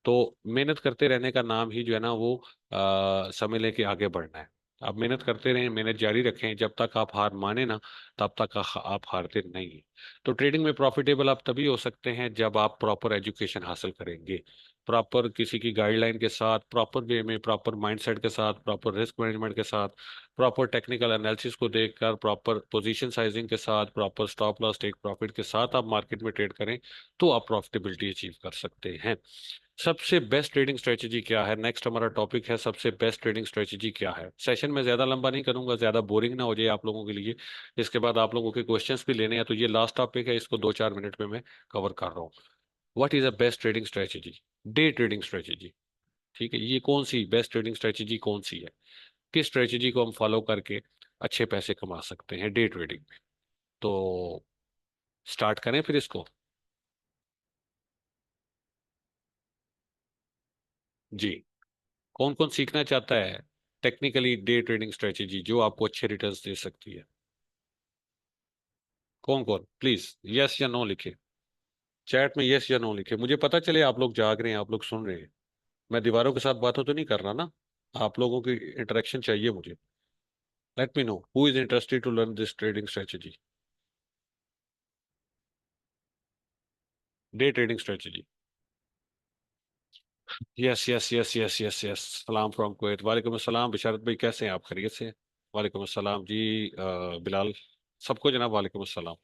तो मेहनत करते रहने का नाम ही जो है ना वो समझ लें कि आगे बढ़ना है। आप मेहनत करते रहें, मेहनत जारी रखें, जब तक आप हार माने ना तब तक आप हारते नहीं हैं। तो ट्रेडिंग में प्रॉफिटेबल आप तभी हो सकते हैं जब आप प्रॉपर एजुकेशन हासिल करेंगे, प्रॉपर किसी की गाइडलाइन के साथ, प्रॉपर वे में, प्रॉपर माइंडसेट के साथ, प्रॉपर रिस्क मैनेजमेंट के साथ, प्रॉपर टेक्निकल एनालिसिस को देखकर, प्रॉपर पोजीशन साइजिंग के साथ, proper stop loss take profit के साथ आप मार्केट में ट्रेड करें तो आप प्रॉफिटेबिलिटी अचीव कर सकते हैं। सबसे बेस्ट ट्रेडिंग स्ट्रेटजी क्या है, नेक्स्ट हमारा टॉपिक है सबसे बेस्ट ट्रेडिंग स्ट्रेटजी क्या है। सेशन में ज्यादा लंबा नहीं करूंगा, ज्यादा बोरिंग ना हो जाए आप लोगों के लिए। इसके बाद आप लोगों के क्वेश्चंस भी लेने हैं, तो ये लास्ट टॉपिक है, इसको 2 4 मिनट में मैं कवर कर रहा हूँ। What is a best trading strategy? Day trading strategy. ठीक है, ये कौन सी बेस्ट ट्रेडिंग स्ट्रेटजी कौन सी है, किस स्ट्रेटजी को हम फॉलो करके अच्छे पैसे कमा सकते हैं डे ट्रेडिंग में? तो स्टार्ट करें फिर इसको। जी। कौन कौन सीखना चाहता है टेक्निकली डे ट्रेडिंग स्ट्रेटजी जो आपको अच्छे रिटर्न्स दे सकती है? कौन कौन, प्लीज यस या नो लिखे, चैट में यस या नो लिखे, मुझे पता चले आप लोग जाग रहे हैं, आप लोग सुन रहे हैं। मैं दीवारों के साथ बातों तो नहीं कर रहा ना, आप लोगों की इंटरेक्शन चाहिए मुझे। Let me know who is interested to learn this trading strategy, day trading strategy. Yes yes yes yes yes yes. सलाम फ्रॉम कुवैत, वालेकुम अस्सलाम। बिशारत भाई कैसे हैं आप, खैरियत से हैं? वालेकुम अस्सलाम जी। बिलाल, सबको जनाब वालेकुम अस्सलाम।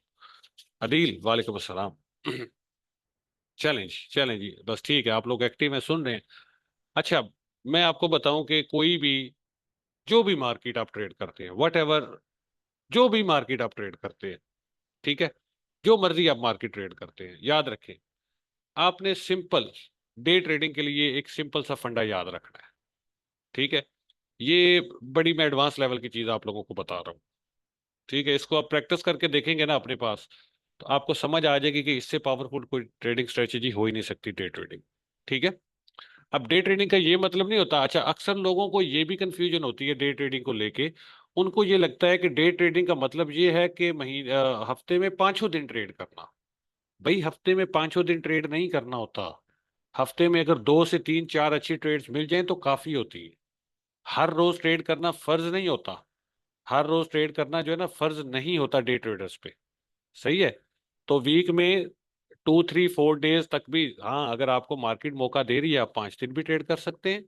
अदील वालेकुम अस्सलाम। चैलेंज चैलेंज जी, बस ठीक है, आप लोग एक्टिव हैं, सुन रहे हैं। अच्छा, मैं आपको बताऊं कि कोई भी, जो भी मार्केट आप ट्रेड करते हैं, वट एवर, जो भी मार्केट आप ट्रेड करते हैं, ठीक है, जो मर्जी आप मार्केट ट्रेड करते हैं, याद रखें आपने सिंपल डे ट्रेडिंग के लिए एक सिंपल सा फंडा याद रखना है। ठीक है। ये बड़ी मैं एडवांस लेवल की चीज आप लोगों को बता रहा हूँ। ठीक है, इसको आप प्रैक्टिस करके देखेंगे ना अपने पास, तो आपको समझ आ जाएगी कि इससे पावरफुल कोई ट्रेडिंग स्ट्रेटेजी हो ही नहीं सकती डे ट्रेडिंग। ठीक है। अब डे ट्रेडिंग का ये मतलब नहीं होता, अच्छा अक्सर लोगों को ये भी कंफ्यूजन होती है डे ट्रेडिंग को लेके। उनको ये लगता है कि डे ट्रेडिंग का मतलब ये है कि हफ्ते में पांचों दिन ट्रेड करना। भाई हफ्ते में पांचों दिन ट्रेड नहीं करना होता। हफ्ते में अगर 2 से 3 4 अच्छी ट्रेड्स मिल जाएं तो काफी होती है। हर रोज ट्रेड करना फर्ज नहीं होता। हर रोज ट्रेड करना जो है ना फर्ज नहीं होता डे ट्रेडर्स पे। सही है। तो वीक में 2 3 4 डेज तक भी, हाँ अगर आपको मार्केट मौका दे रही है, आप 5 दिन भी ट्रेड कर सकते हैं।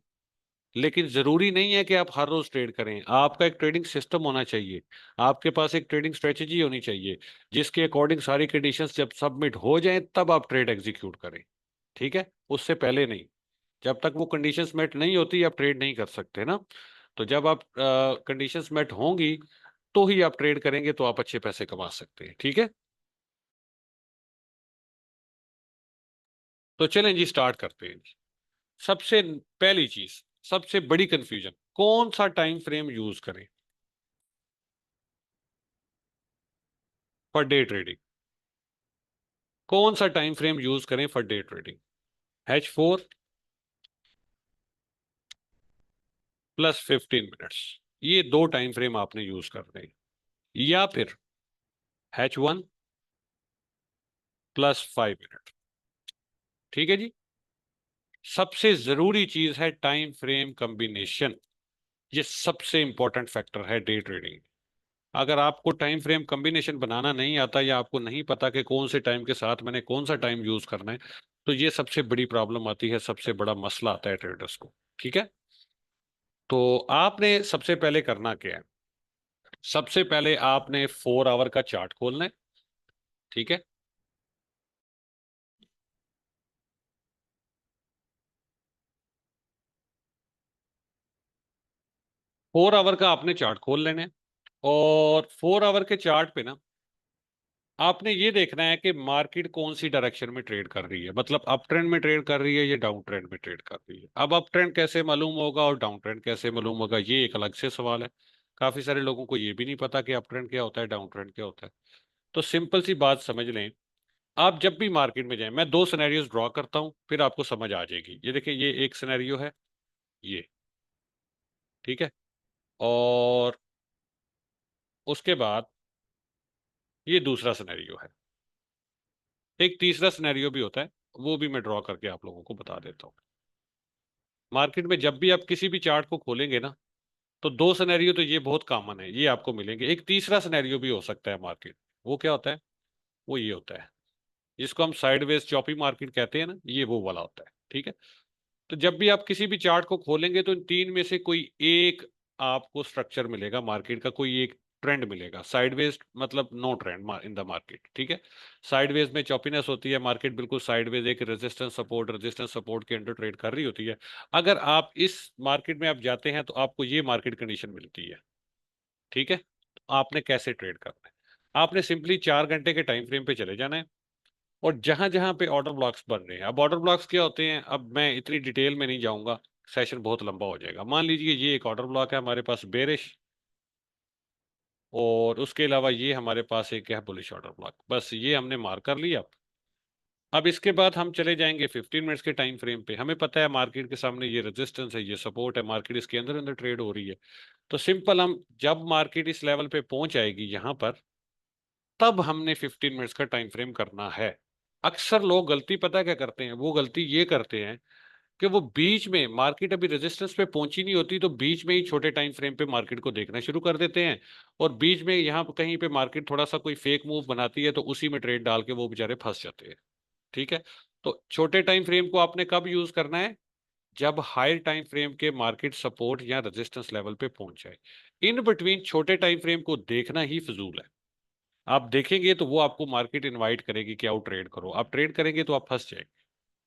लेकिन जरूरी नहीं है कि आप हर रोज ट्रेड करें। आपका एक ट्रेडिंग सिस्टम होना चाहिए, आपके पास एक ट्रेडिंग स्ट्रेटेजी होनी चाहिए, जिसके अकॉर्डिंग सारी कंडीशंस जब सबमिट हो जाएं तब आप ट्रेड एग्जीक्यूट करें। ठीक है, उससे पहले नहीं। जब तक वो कंडीशंस मेट नहीं होती आप ट्रेड नहीं कर सकते ना। तो जब आप कंडीशंस मेट होंगी तो ही आप ट्रेड करेंगे, तो आप अच्छे पैसे कमा सकते हैं। ठीक है, तो चलें जी, स्टार्ट करते हैं। सबसे पहली चीज, सबसे बड़ी कंफ्यूजन, कौन सा टाइम फ्रेम यूज करें फॉर डे ट्रेडिंग? कौन सा टाइम फ्रेम यूज करें for day trading? H4 plus 15 minutes, ये दो टाइम फ्रेम आपने यूज करने हैं। या फिर H1 प्लस 5 मिनट। ठीक है जी। सबसे जरूरी चीज है टाइम फ्रेम कॉम्बिनेशन। ये सबसे इंपॉर्टेंट फैक्टर है डे ट्रेडिंग। अगर आपको टाइम फ्रेम कॉम्बिनेशन बनाना नहीं आता या आपको नहीं पता कि कौन से टाइम के साथ मैंने कौन सा टाइम यूज करना है, तो ये सबसे बड़ी प्रॉब्लम आती है, सबसे बड़ा मसला आता है ट्रेडर्स को। ठीक है, तो आपने सबसे पहले करना क्या है? सबसे पहले आपने 4 आवर का चार्ट खोलना है। ठीक है, 4 आवर का आपने चार्ट खोल लेना है। और 4 आवर के चार्ट पे ना आपने ये देखना है कि मार्केट कौन सी डायरेक्शन में ट्रेड कर रही है, मतलब अप ट्रेंड में ट्रेड कर रही है या डाउन ट्रेंड में ट्रेड कर रही है। अब अप ट्रेंड कैसे मालूम होगा और डाउन ट्रेंड कैसे मालूम होगा, ये एक अलग से सवाल है। काफी सारे लोगों को ये भी नहीं पता कि अप ट्रेंड क्या होता है, डाउन ट्रेंड क्या होता है। तो सिंपल सी बात समझ लें, आप जब भी मार्केट में जाएं, मैं दो सिनेरियोज ड्रॉ करता हूं, फिर आपको समझ आ जाएगी। ये देखिए, ये एक सिनेरियो है, ये। ठीक है, और उसके बाद ये दूसरा सिनेरियो है। एक तीसरा सिनेरियो भी होता है, वो भी मैं ड्रॉ करके आप लोगों को बता देता हूँ। मार्केट में जब भी आप किसी भी चार्ट को खोलेंगे ना, तो दो सिनेरियो तो ये बहुत कॉमन है, ये आपको मिलेंगे। एक तीसरा सिनेरियो भी हो सकता है मार्केट। वो क्या होता है? वो ये होता है, जिसको हम साइडवेज चॉपी मार्केट कहते हैं ना, ये वो वाला होता है। ठीक है, तो जब भी आप किसी भी चार्ट को खोलेंगे तो इन तीन में से कोई एक आपको स्ट्रक्चर मिलेगा, मार्केट का कोई एक ट्रेंड मिलेगा। साइडवेज मतलब no trend in the market. ठीक है, साइडवेज में चॉपीनेस होती है, मार्केट बिल्कुल साइडवेज एक रेजिस्टेंस सपोर्ट के अंडर ट्रेड कर रही होती है। अगर आप इस मार्केट में आप जाते हैं तो आपको ये मार्केट कंडीशन मिलती है। ठीक है, तो आपने कैसे ट्रेड करना है? आपने सिंपली 4 घंटे के टाइम फ्रेम पे चले जाना है, और जहां जहां पे ऑर्डर ब्लॉक्स बन रहे हैं, अब ऑर्डर ब्लॉक्स क्या होते हैं, अब मैं इतनी डिटेल में नहीं जाऊंगा, सेशन बहुत लंबा हो जाएगा। मान लीजिए ये एक ऑर्डर ब्लॉक है हमारे पास बेरिश, और उसके अलावा ये हमारे पास एक है बुलिश ऑर्डर ब्लॉक। बस ये हमने मार्क कर लिया। अब इसके बाद हम चले जाएंगे 15 मिनट्स के टाइम फ्रेम पे। हमें पता है मार्केट के सामने ये रेजिस्टेंस है, ये सपोर्ट है, मार्केट इसके अंदर अंदर ट्रेड हो रही है। तो सिंपल, हम जब मार्केट इस लेवल पे पहुंच आएगी यहाँ पर, तब हमने 15 मिनट्स का टाइम फ्रेम करना है। अक्सर लोग गलती पता क्या करते हैं, वो गलती ये करते हैं कि वो बीच में, मार्केट अभी रेजिस्टेंस पे पहुंची नहीं होती तो बीच में ही छोटे टाइम फ्रेम पे मार्केट को देखना शुरू कर देते हैं। और बीच में यहाँ पे कहीं पे मार्केट थोड़ा सा कोई फेक मूव बनाती है तो उसी में ट्रेड डाल के वो बेचारे फंस जाते हैं। ठीक है, तो छोटे टाइम फ्रेम को आपने कब यूज करना है? जब हायर टाइम फ्रेम के मार्केट सपोर्ट या रेजिस्टेंस लेवल पे पहुंच जाए। इन बिटवीन छोटे टाइम फ्रेम को देखना ही फजूल है। आप देखेंगे तो वो आपको मार्केट इनवाइट करेगी कि आओ ट्रेड करो, आप ट्रेड करेंगे तो आप फंस जाएंगे।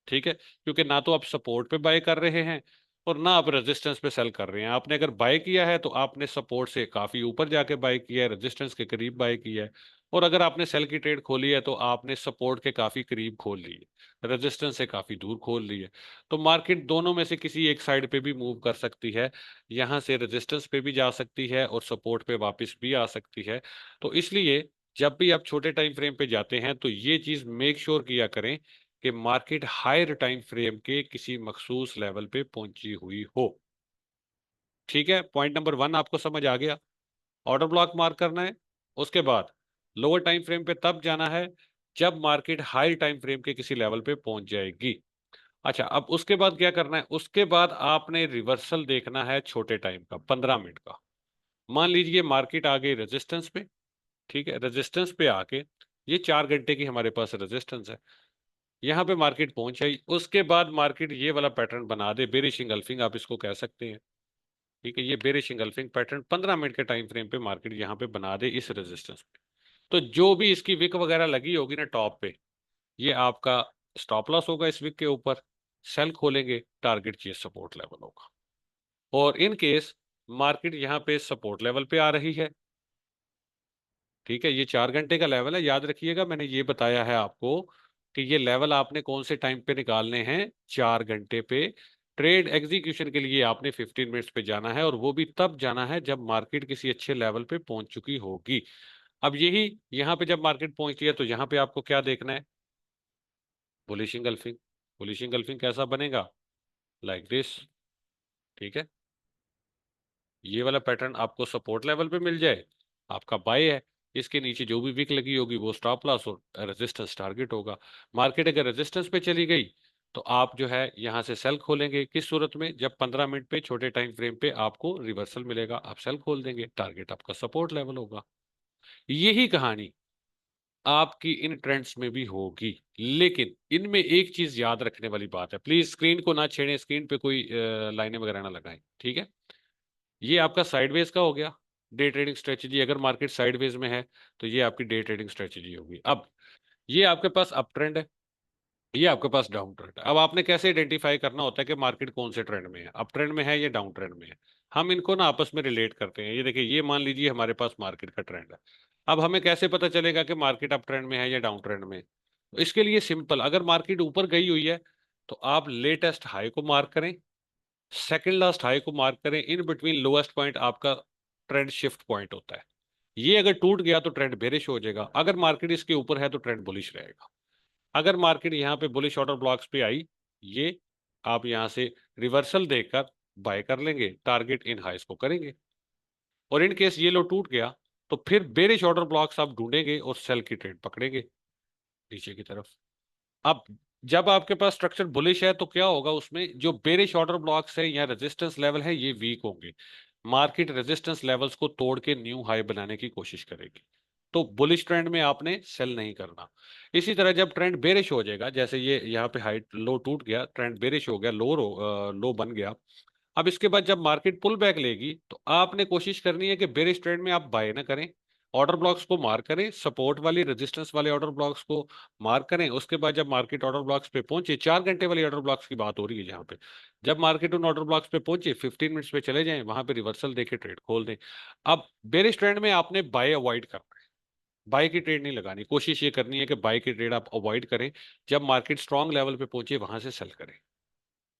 ठीक है, क्योंकि ना तो आप सपोर्ट पे बाय कर रहे हैं और ना आप रेजिस्टेंस पे सेल कर रहे हैं। आपने अगर बाय किया है तो आपने सपोर्ट से काफी ऊपर जाके बाय किया है, रेजिस्टेंस के करीब बाय किया है। और अगर आपने सेल की ट्रेड खोली है तो आपने सपोर्ट के काफी करीब खोल ली है, रेजिस्टेंस से काफी दूर खोल ली है। तो मार्केट दोनों में से किसी एक साइड पे भी मूव कर सकती है, यहाँ से रेजिस्टेंस पे भी जा सकती है और सपोर्ट पे वापस भी आ सकती है। तो इसलिए जब भी आप छोटे टाइम फ्रेम पे जाते हैं तो ये चीज मेक श्योर किया करें कि मार्केट हायर टाइम फ्रेम के किसी मखसूस लेवल पे पहुंची हुई हो। ठीक है, पॉइंट नंबर 1 आपको समझ आ गया। ऑर्डर ब्लॉक मार्क करना है। उसके बाद लोअर टाइम फ्रेम पे तब जाना है जब मार्केट हाई टाइम फ्रेम के किसी लेवल पे पहुंच जाएगी। अच्छा, अब उसके बाद क्या करना है? उसके बाद आपने रिवर्सल देखना है छोटे टाइम का, 15 मिनट का। मान लीजिए मार्केट आ गई रेजिस्टेंस पे। ठीक है, रेजिस्टेंस पे आके, ये 4 घंटे की हमारे पास रेजिस्टेंस है, यहाँ पे मार्केट पहुंच आई, उसके बाद मार्केट ये वाला पैटर्न बना दे, बेरिश इंगल्फिंग आप इसको कह सकते हैं। ठीक है, ये बेरिश इंगल्फिंग पैटर्न 15 मिनट के टाइम फ्रेम पे मार्केट यहाँ पे बना दे इस रेजिस्टेंस पे, तो जो भी इसकी विक वगैरह लगी होगी ना टॉप पे, ये आपका स्टॉप लॉस होगा इस विक के ऊपर। सेल खोलेंगे, टारगेट ये सपोर्ट लेवल होगा। और इन केस मार्केट यहाँ पे सपोर्ट लेवल पे आ रही है, ठीक है, ये 4 घंटे का लेवल है, याद रखिएगा मैंने ये बताया है आपको कि ये लेवल आपने कौन से टाइम पे निकालने हैं, 4 घंटे पे। ट्रेड एग्जीक्यूशन के लिए आपने 15 मिनट्स पे जाना है, और वो भी तब जाना है जब मार्केट किसी अच्छे लेवल पे पहुंच चुकी होगी। अब यही यहाँ पे जब मार्केट पहुंचती है तो यहाँ पे आपको क्या देखना है, बुलिश इंगल्फिंग। बुलिश इंगल्फिंग कैसा बनेगा, लाइक दिस। ठीक है, ये वाला पैटर्न आपको सपोर्ट लेवल पे मिल जाए, आपका बाय है। इसके नीचे जो भी विक लगी होगी वो स्टॉप लॉस और रेजिस्टेंस टारगेट होगा। मार्केट अगर रेजिस्टेंस पे चली गई तो आप जो है यहां से सेल खोलेंगे, किस सूरत में, जब 15 मिनट पे छोटे टाइम फ्रेम पे आपको रिवर्सल मिलेगा, आप सेल खोल देंगे, टारगेट आपका सपोर्ट लेवल होगा। यही कहानी आपकी इन ट्रेंड्स में भी होगी। लेकिन इनमें एक चीज याद रखने वाली बात है, प्लीज स्क्रीन को ना छेड़ें, स्क्रीन पे कोई लाइनें वगैरह ना लगाएं, ठीक है। ये आपका साइडवेज का हो गया डे ट्रेडिंग स्ट्रेटजी, अगर मार्केट साइडवेज में है तो ये आपकी डे ट्रेडिंग स्ट्रेटजी होगी। अब ये आपके पास अप ट्रेंड है, ये आपके पास डाउन ट्रेंड है। अब आपने कैसे आइडेंटिफाई करना होता है कि मार्केट कौन से ट्रेंड में है, अप ट्रेंड में है या डाउन ट्रेंड में है। हम इनको ना आपस में रिलेट करते हैं। ये देखिए, ये मान लीजिए हमारे पास मार्केट का ट्रेंड है। अब हमें कैसे पता चलेगा कि मार्केट अप ट्रेंड में है या डाउन ट्रेंड में, तो इसके लिए सिंपल, अगर मार्केट ऊपर गई हुई है तो आप लेटेस्ट हाई को मार्क करें, सेकंड लास्ट हाई को मार्क करें, इन बिटवीन लोएस्ट पॉइंट आपका ट्रेंड शिफ्ट पॉइंट होता है। ये अगर टूट गया तो ट्रेंड बेरिश हो जाएगा, अगर मार्केट इसके ऊपर है तो ट्रेंड बुलिश रहेगा। अगर मार्केट यहाँ पे बुलिश ऑर्डर ब्लॉक्स पे आई, ये आप यहाँ से रिवर्सल देकर बाय कर लेंगे, टारगेट इन हाइस को करेंगे। और इन केस ये लो टूट गया तो फिर बेरिश ऑर्डर ब्लॉक्स आप ढूंढेंगे और सेल की ट्रेड पकड़ेंगे नीचे की तरफ। अब जब आपके पास स्ट्रक्चर बुलिश है तो क्या होगा, उसमें जो बेरिश ऑर्डर ब्लॉक्स है या रेजिस्टेंस लेवल है ये वीक होंगे। मार्केट रेजिस्टेंस लेवल्स को तोड़ के न्यू हाई बनाने की कोशिश करेगी, तो बुलिश ट्रेंड में आपने सेल नहीं करना। इसी तरह जब ट्रेंड बेरिश हो जाएगा, जैसे ये यहाँ पे हाई लो टूट गया, ट्रेंड बेरिश हो गया, लो बन गया, अब इसके बाद जब मार्केट पुल बैक लेगी तो आपने कोशिश करनी है कि बेरिश ट्रेंड में आप बाय ना करें, ऑर्डर ब्लॉक्स को मार्क करें, सपोर्ट वाली रेजिस्टेंस वाले ऑर्डर ब्लॉक्स को मार्क करें। उसके बाद जब मार्केट ऑर्डर ब्लॉक्स पे पहुंचे, 4 घंटे वाली ऑर्डर ब्लॉक्स की बात हो रही है जहां पे, जब मार्केट उन ऑर्डर ब्लॉक्स पे पहुंचे 15 मिनट्स पे चले जाएं, वहां पे रिवर्सल देके ट्रेड खोल दें। अब बेरिश ट्रेंड में आपने बाय अवॉइड करना है, बाय की ट्रेड नहीं लगानी, कोशिश ये करनी है कि बाय की ट्रेड आप अवॉइड करें, जब मार्केट स्ट्रांग लेवल पे पहुंचे वहां से सेल करें।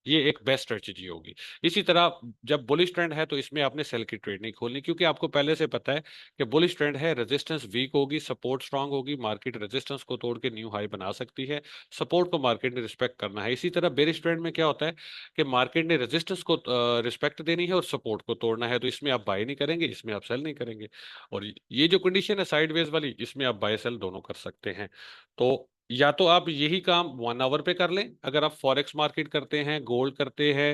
ये एक बेस्ट स्ट्रेटजी होगी। इसी तरह जब बुलिश ट्रेंड है तो इसमें आपने सेल की ट्रेड नहीं खोलनी, क्योंकि आपको पहले से पता है कि बुलिश ट्रेंड है, रेजिस्टेंस वीक होगी, सपोर्ट स्ट्रांग होगी, मार्केट रेजिस्टेंस को तोड़ के न्यू हाई बना सकती है, सपोर्ट को मार्केट ने रिस्पेक्ट करना है। इसी तरह बेरिश ट्रेंड में क्या होता है कि मार्केट ने रेजिस्टेंस को रिस्पेक्ट देनी है और सपोर्ट को तोड़ना है, तो इसमें आप बाय नहीं करेंगे, इसमें आप सेल नहीं करेंगे। और ये जो कंडीशन है साइडवेज वाली, इसमें आप बाय सेल दोनों कर सकते हैं। तो या तो आप यही काम 1 आवर पे कर लें, अगर आप फॉरेक्स मार्केट करते हैं, गोल्ड करते हैं,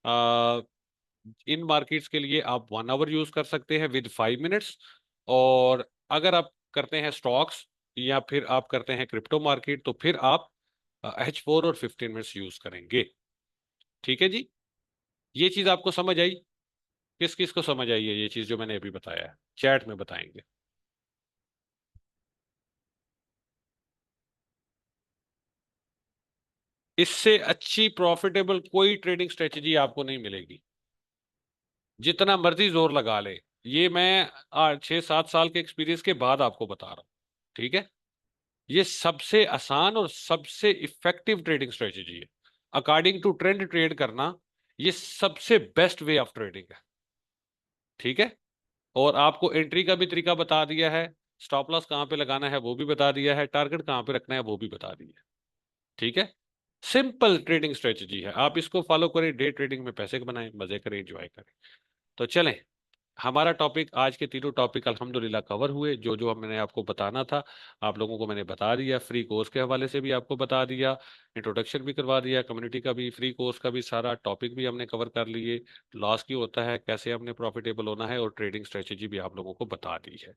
आ, इन मार्केट्स के लिए आप 1 आवर यूज कर सकते हैं विद 5 मिनट्स। और अगर आप करते हैं स्टॉक्स या फिर आप करते हैं क्रिप्टो मार्केट तो फिर आप H4 और 15 मिनट्स यूज करेंगे। ठीक है जी, ये चीज आपको समझ आई? किस किस को समझ आई है ये चीज जो मैंने अभी बताया है, चैट में बताएंगे। इससे अच्छी प्रॉफिटेबल कोई ट्रेडिंग स्ट्रेटजी आपको नहीं मिलेगी, जितना मर्जी जोर लगा ले। ये मैं 6-7 साल के एक्सपीरियंस के बाद आपको बता रहा हूँ, ठीक है। ये सबसे आसान और सबसे इफेक्टिव ट्रेडिंग स्ट्रेटजी है, अकॉर्डिंग टू ट्रेंड ट्रेड करना। ये सबसे बेस्ट वे ऑफ ट्रेडिंग है, ठीक है। और आपको एंट्री का भी तरीका बता दिया है, स्टॉप लॉस कहाँ पे लगाना है वो भी बता दिया है, टारगेट कहाँ पे रखना है वो भी बता दिया है, ठीक है। सिंपल ट्रेडिंग स्ट्रेटजी है, आप इसको फॉलो करें, डे ट्रेडिंग में पैसे बनाएं, मजे करें, एंजॉय करें। तो चलें, हमारा टॉपिक, आज के तीनों टॉपिक अल्हम्दुलिल्लाह कवर हुए। जो जो मैंने आपको बताना था आप लोगों को मैंने बता दिया। फ्री कोर्स के हवाले से भी आपको बता दिया, इंट्रोडक्शन भी करवा दिया, कम्युनिटी का भी, फ्री कोर्स का भी सारा टॉपिक भी हमने कवर कर लिए। लॉस क्यों होता है, कैसे हमने प्रॉफिटेबल होना है, और ट्रेडिंग स्ट्रेटेजी भी आप लोगों को बता दी है।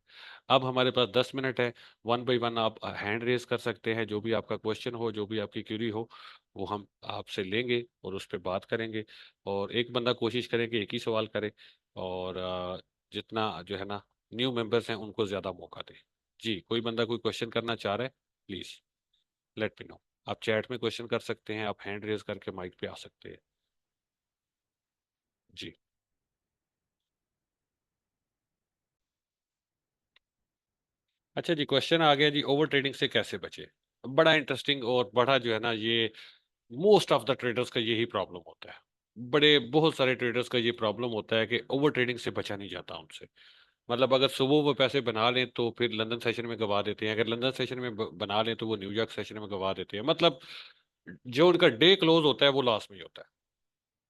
अब हमारे पास 10 मिनट है, वन बाई वन आप हैंड रेज कर सकते हैं। जो भी आपका क्वेश्चन हो, जो भी आपकी क्यूरी हो, वो हम आपसे लेंगे और उस पर बात करेंगे। और एक बंदा कोशिश करें कि एक ही सवाल करे, और जितना जो है ना न्यू मेंबर्स हैं उनको ज्यादा मौका दें। जी, कोई बंदा कोई क्वेश्चन करना चाह रहा है, प्लीज लेट मी नो। आप चैट में क्वेश्चन कर सकते हैं, आप हैंड रेज करके माइक पे आ सकते हैं। जी। अच्छा जी, क्वेश्चन आ गया जी, ओवर ट्रेडिंग से कैसे बचे। बड़ा इंटरेस्टिंग और बड़ा जो है ना, ये मोस्ट ऑफ द ट्रेडर्स का यही प्रॉब्लम होता है। बड़े बहुत सारे ट्रेडर्स का ये प्रॉब्लम होता है कि ओवर ट्रेडिंग से बचा नहीं जाता उनसे। मतलब अगर सुबह वो पैसे बना लें तो फिर लंदन सेशन में गवा देते हैं, अगर लंदन सेशन में बना लें तो वो न्यूयॉर्क सेशन में गवा देते हैं। मतलब जो उनका डे क्लोज होता है वो लॉस में ही होता है।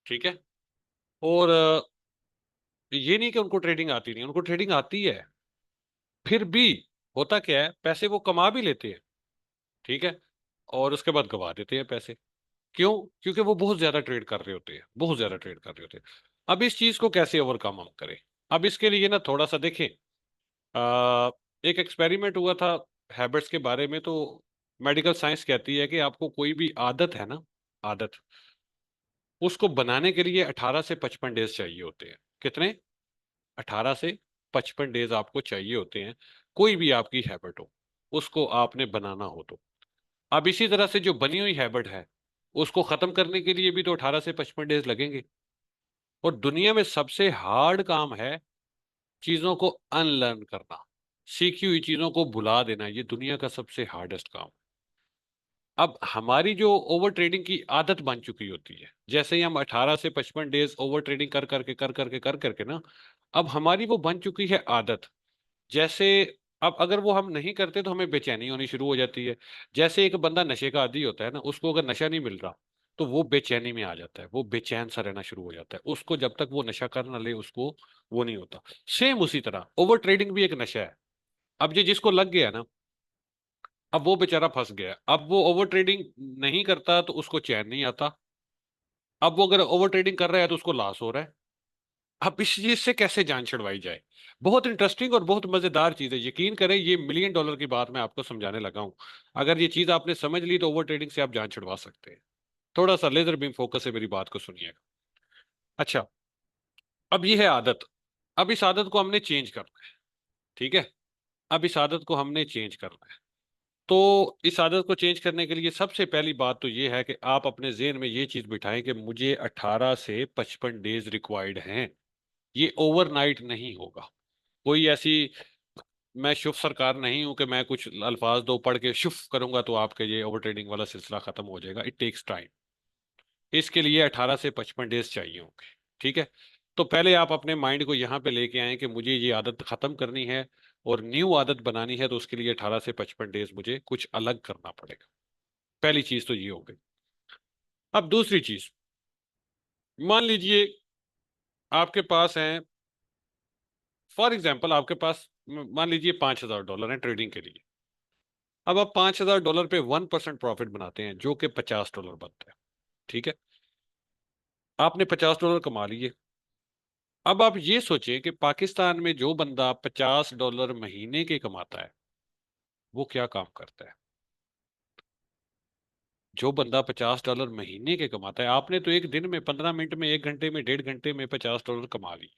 ठीक है। और ये नहीं कि उनको ट्रेडिंग आती नहीं, उनको ट्रेडिंग आती है, फिर भी होता क्या है, पैसे वो कमा भी लेते हैं। ठीक है। और उसके बाद गवा देते हैं पैसे। क्यों? क्योंकि वो बहुत ज्यादा ट्रेड कर रहे होते हैं, बहुत ज्यादा ट्रेड कर रहे होते हैं। अब इस चीज को कैसे ओवरकम हम करें? अब इसके लिए ना थोड़ा सा देखें। एक एक्सपेरिमेंट हुआ था हैबिट्स के बारे में। तो मेडिकल साइंस कहती है कि आपको कोई भी आदत है ना, आदत, उसको बनाने के लिए 18 से 55 डेज चाहिए होते हैं। कितने? 18 से 55 डेज आपको चाहिए होते हैं, कोई भी आपकी हैबिट हो, उसको आपने बनाना हो तो। अब इसी तरह से जो बनी हुई हैबिट है, उसको खत्म करने के लिए भी तो 18 से 55 डेज लगेंगे। और दुनिया में सबसे हार्ड काम है चीजों को अनलर्न करना, सीखी हुई चीजों को भुला देना। ये दुनिया का सबसे हार्डेस्ट काम। अब हमारी जो ओवर ट्रेडिंग की आदत बन चुकी होती है, जैसे ही हम 18 से 55 डेज ओवर ट्रेडिंग कर करके ना, अब हमारी वो बन चुकी है आदत। जैसे अब अगर वो हम नहीं करते तो हमें बेचैनी होनी शुरू हो जाती है। जैसे एक बंदा नशे का आदी होता है ना, उसको अगर नशा नहीं मिल रहा तो वो बेचैनी में आ जाता है, वो बेचैन सा रहना शुरू हो जाता है। उसको जब तक वो नशा कर ना ले, उसको वो नहीं होता। सेम उसी तरह ओवर ट्रेडिंग भी एक नशा है। अब ये जिसको लग गया ना, अब वो बेचारा फंस गया। अब वो ओवर ट्रेडिंग नहीं करता तो उसको चैन नहीं आता। अब वो अगर ओवर ट्रेडिंग कर रहा है तो उसको लॉस हो रहा है। अब इस चीज से कैसे जान छुड़वाई जाए? बहुत इंटरेस्टिंग और बहुत मजेदार चीज है, यकीन करें। ये $1 मिलियन की बात मैं आपको समझाने लगा हूं। अगर ये चीज आपने समझ ली तो ओवर ट्रेडिंग से आप जान छुड़वा सकते हैं। थोड़ा सा लेजर बीम फोकस से मेरी बात को सुनिएगा। अच्छा, अब ये है आदत। अब इस आदत को हमने चेंज करना है। ठीक है। अब इस आदत को हमने चेंज करना है। तो इस आदत को चेंज करने के लिए सबसे पहली बात तो ये है कि आप अपने जेहन में ये चीज बिठाएं कि मुझे 18 से 55 डेज रिक्वायर्ड हैं। ये ओवरनाइट नहीं होगा। कोई ऐसी, मैं शुभ सरकार नहीं हूं कि मैं कुछ अल्फाज दो पढ़ के शुभ करूंगा तो आपके ये ओवर ट्रेडिंग वाला सिलसिला खत्म हो जाएगा। It takes time. इसके लिए 18 से 55 डेज चाहिए होंगे। ठीक है। तो पहले आप अपने माइंड को यहाँ पे लेके आए कि मुझे ये आदत खत्म करनी है और न्यू आदत बनानी है, तो उसके लिए 18 से 55 डेज मुझे कुछ अलग करना पड़ेगा। पहली चीज तो ये हो गई। अब दूसरी चीज, मान लीजिए आपके पास है, फॉर एग्जाम्पल आपके पास मान लीजिए $5,000 है ट्रेडिंग के लिए। अब आप $5,000 पे 1% प्रॉफिट बनाते हैं, जो कि $50 बनता है। ठीक है। आपने $50 कमा लिए। अब आप ये सोचें कि पाकिस्तान में जो बंदा $50 महीने के कमाता है, वो क्या काम करता है? जो बंदा $50 महीने के कमाता है, आपने तो एक दिन में, 15 मिनट में, 1 घंटे में, 1.5 घंटे में $50 कमा ली।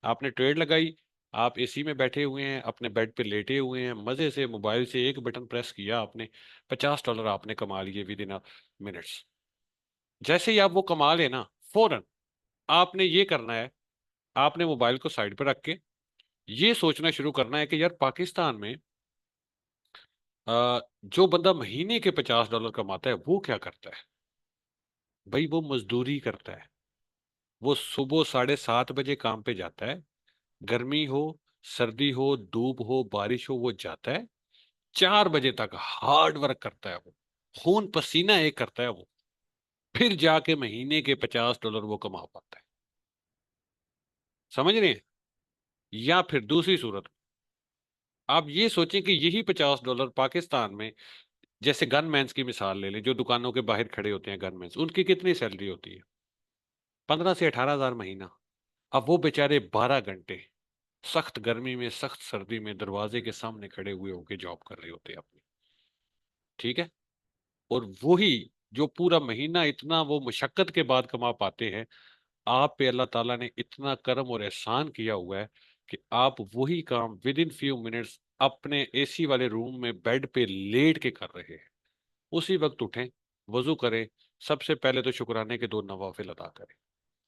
आपने ट्रेड लगाई, आप एसी में बैठे हुए हैं, अपने बेड पे लेटे हुए हैं, मजे से मोबाइल से एक बटन प्रेस किया आपने, $50 आपने कमा लिए विद इन मिनट्स। जैसे ही आप वो कमा लेना, फौरन आपने ये करना है, आपने मोबाइल को साइड पर रख के ये सोचना शुरू करना है कि यार पाकिस्तान में जो बंदा महीने के $50 कमाता है वो क्या करता है। भाई वो मजदूरी करता है। वो सुबह 7:30 बजे काम पे जाता है। गर्मी हो, सर्दी हो, धूप हो, बारिश हो, वो जाता है। 4 बजे तक हार्ड वर्क करता है वो, खून पसीना एक करता है वो। फिर जाके महीने के $50 वो कमा पाता है। समझ रहे हैं? या फिर दूसरी सूरत, आप ये सोचें कि यही $50 पाकिस्तान में, जैसे गनमैन्स की मिसाल ले लें, जो दुकानों के बाहर खड़े होते हैं गनमैन्स, उनकी कितनी सैलरी होती है? 15 से 18 हजार महीना। अब वो बेचारे 12 घंटे सख्त गर्मी में, सख्त सर्दी में दरवाजे के सामने खड़े हुए होके जॉब कर रहे होते हैं अपनी। ठीक है। और वही जो पूरा महीना इतना वो मुशक्कत के बाद कमा पाते हैं, आप पे अल्लाह ताला ने इतना करम और एहसान किया हुआ है कि आप वही काम विद इन फ्यू मिनट्स अपने एसी वाले रूम में बेड पे लेट के कर रहे हैं। उसी वक्त उठें, वजू करें, सबसे पहले तो शुक्राने के 2 नवाफिल अदा करें,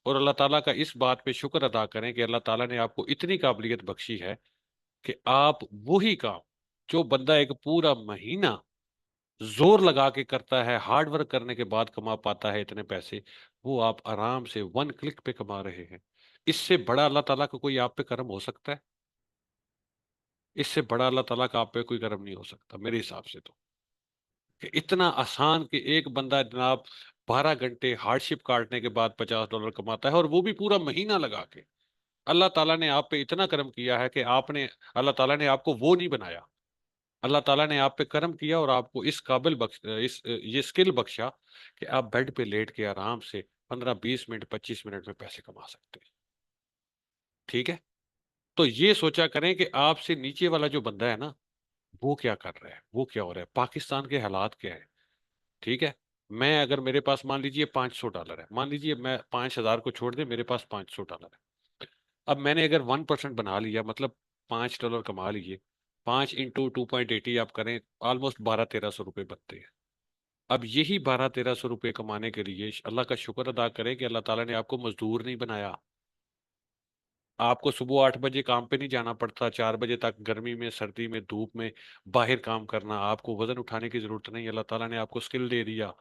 और अल्लाह ताला का इस बात पे शुक्र अदा करें कि अल्लाह ताला ने आपको इतनी काबिलियत बख्शी है कि आप वही काम जो बंदा एक पूरा महीना जोर लगा के करता है, हार्ड वर्क करने के बाद कमा पाता है इतने पैसे, वो आप आराम से 1 क्लिक पे कमा रहे हैं। इससे बड़ा अल्लाह ताला का कोई आप पे करम हो सकता है? इससे बड़ा अल्लाह ताला का आप पे कोई करम नहीं हो सकता मेरे हिसाब से तो। कि इतना आसान कि एक बंदा जनाब 12 घंटे हार्डशिप काटने के बाद $50 कमाता है, और वो भी पूरा महीना लगा के। अल्लाह ताला ने आप पे इतना करम किया है कि आपने, अल्लाह ताला ने आपको वो नहीं बनाया। अल्लाह ताला ने आप पे करम किया और आपको इस काबिल बख्श, इस ये स्किल बख्शा कि आप बेड पे लेट के आराम से 15-20 मिनट, 25 मिनट में पैसे कमा सकते हैं। ठीक है। तो ये सोचा करें कि आपसे नीचे वाला जो बंदा है ना, वो क्या कर रहा है, वो क्या हो रहा है, पाकिस्तान के हालात क्या है। ठीक है। मैं अगर, मेरे पास मान लीजिए $500 है, मान लीजिए मैं 5,000 को छोड़ दे, मेरे पास $500 है। अब मैंने अगर 1% बना लिया, मतलब $5 कमा लिए, 5 × 2.80 आप करें, ऑलमोस्ट 1200-1300 रुपये बनते हैं। अब यही 1200-1300 रुपये कमाने के लिए अल्लाह का शुक्र अदा करें कि अल्लाह ताला ने आपको मजदूर नहीं बनाया। आपको सुबह 8 बजे काम पे नहीं जाना पड़ता, 4 बजे तक गर्मी में, सर्दी में, धूप में बाहर काम करना, आपको वजन उठाने की जरूरत नहीं, अल्लाह ताला ने आपको स्किल दे दिया।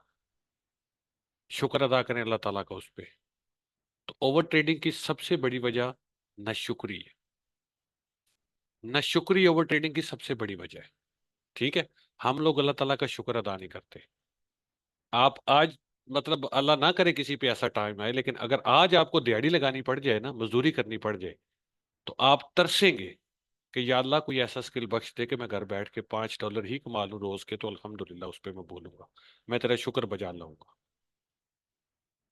शुक्र अदा करें अल्लाह ताला का उस पे। तो ओवर ट्रेडिंग की सबसे बड़ी वजह नाशुक्री है। नाशुक्री ओवर ट्रेडिंग की सबसे बड़ी वजह है। ठीक है। हम लोग अल्लाह ताला का शुक्र अदा नहीं करते। आप आज, मतलब अल्लाह ना करे किसी पे ऐसा टाइम आए, लेकिन अगर आज आपको दिहाड़ी लगानी पड़ जाए ना, मजदूरी करनी पड़ जाए, तो आप तरसेंगे कि या अल्लाह कोई ऐसा स्किल बख्श दे कि मैं घर बैठ के $5 ही कमा लूं रोज के, तो अल्हम्दुलिल्लाह उस पर मैं बोलूंगा, मैं तेरा शुक्र बजा लाऊंगा।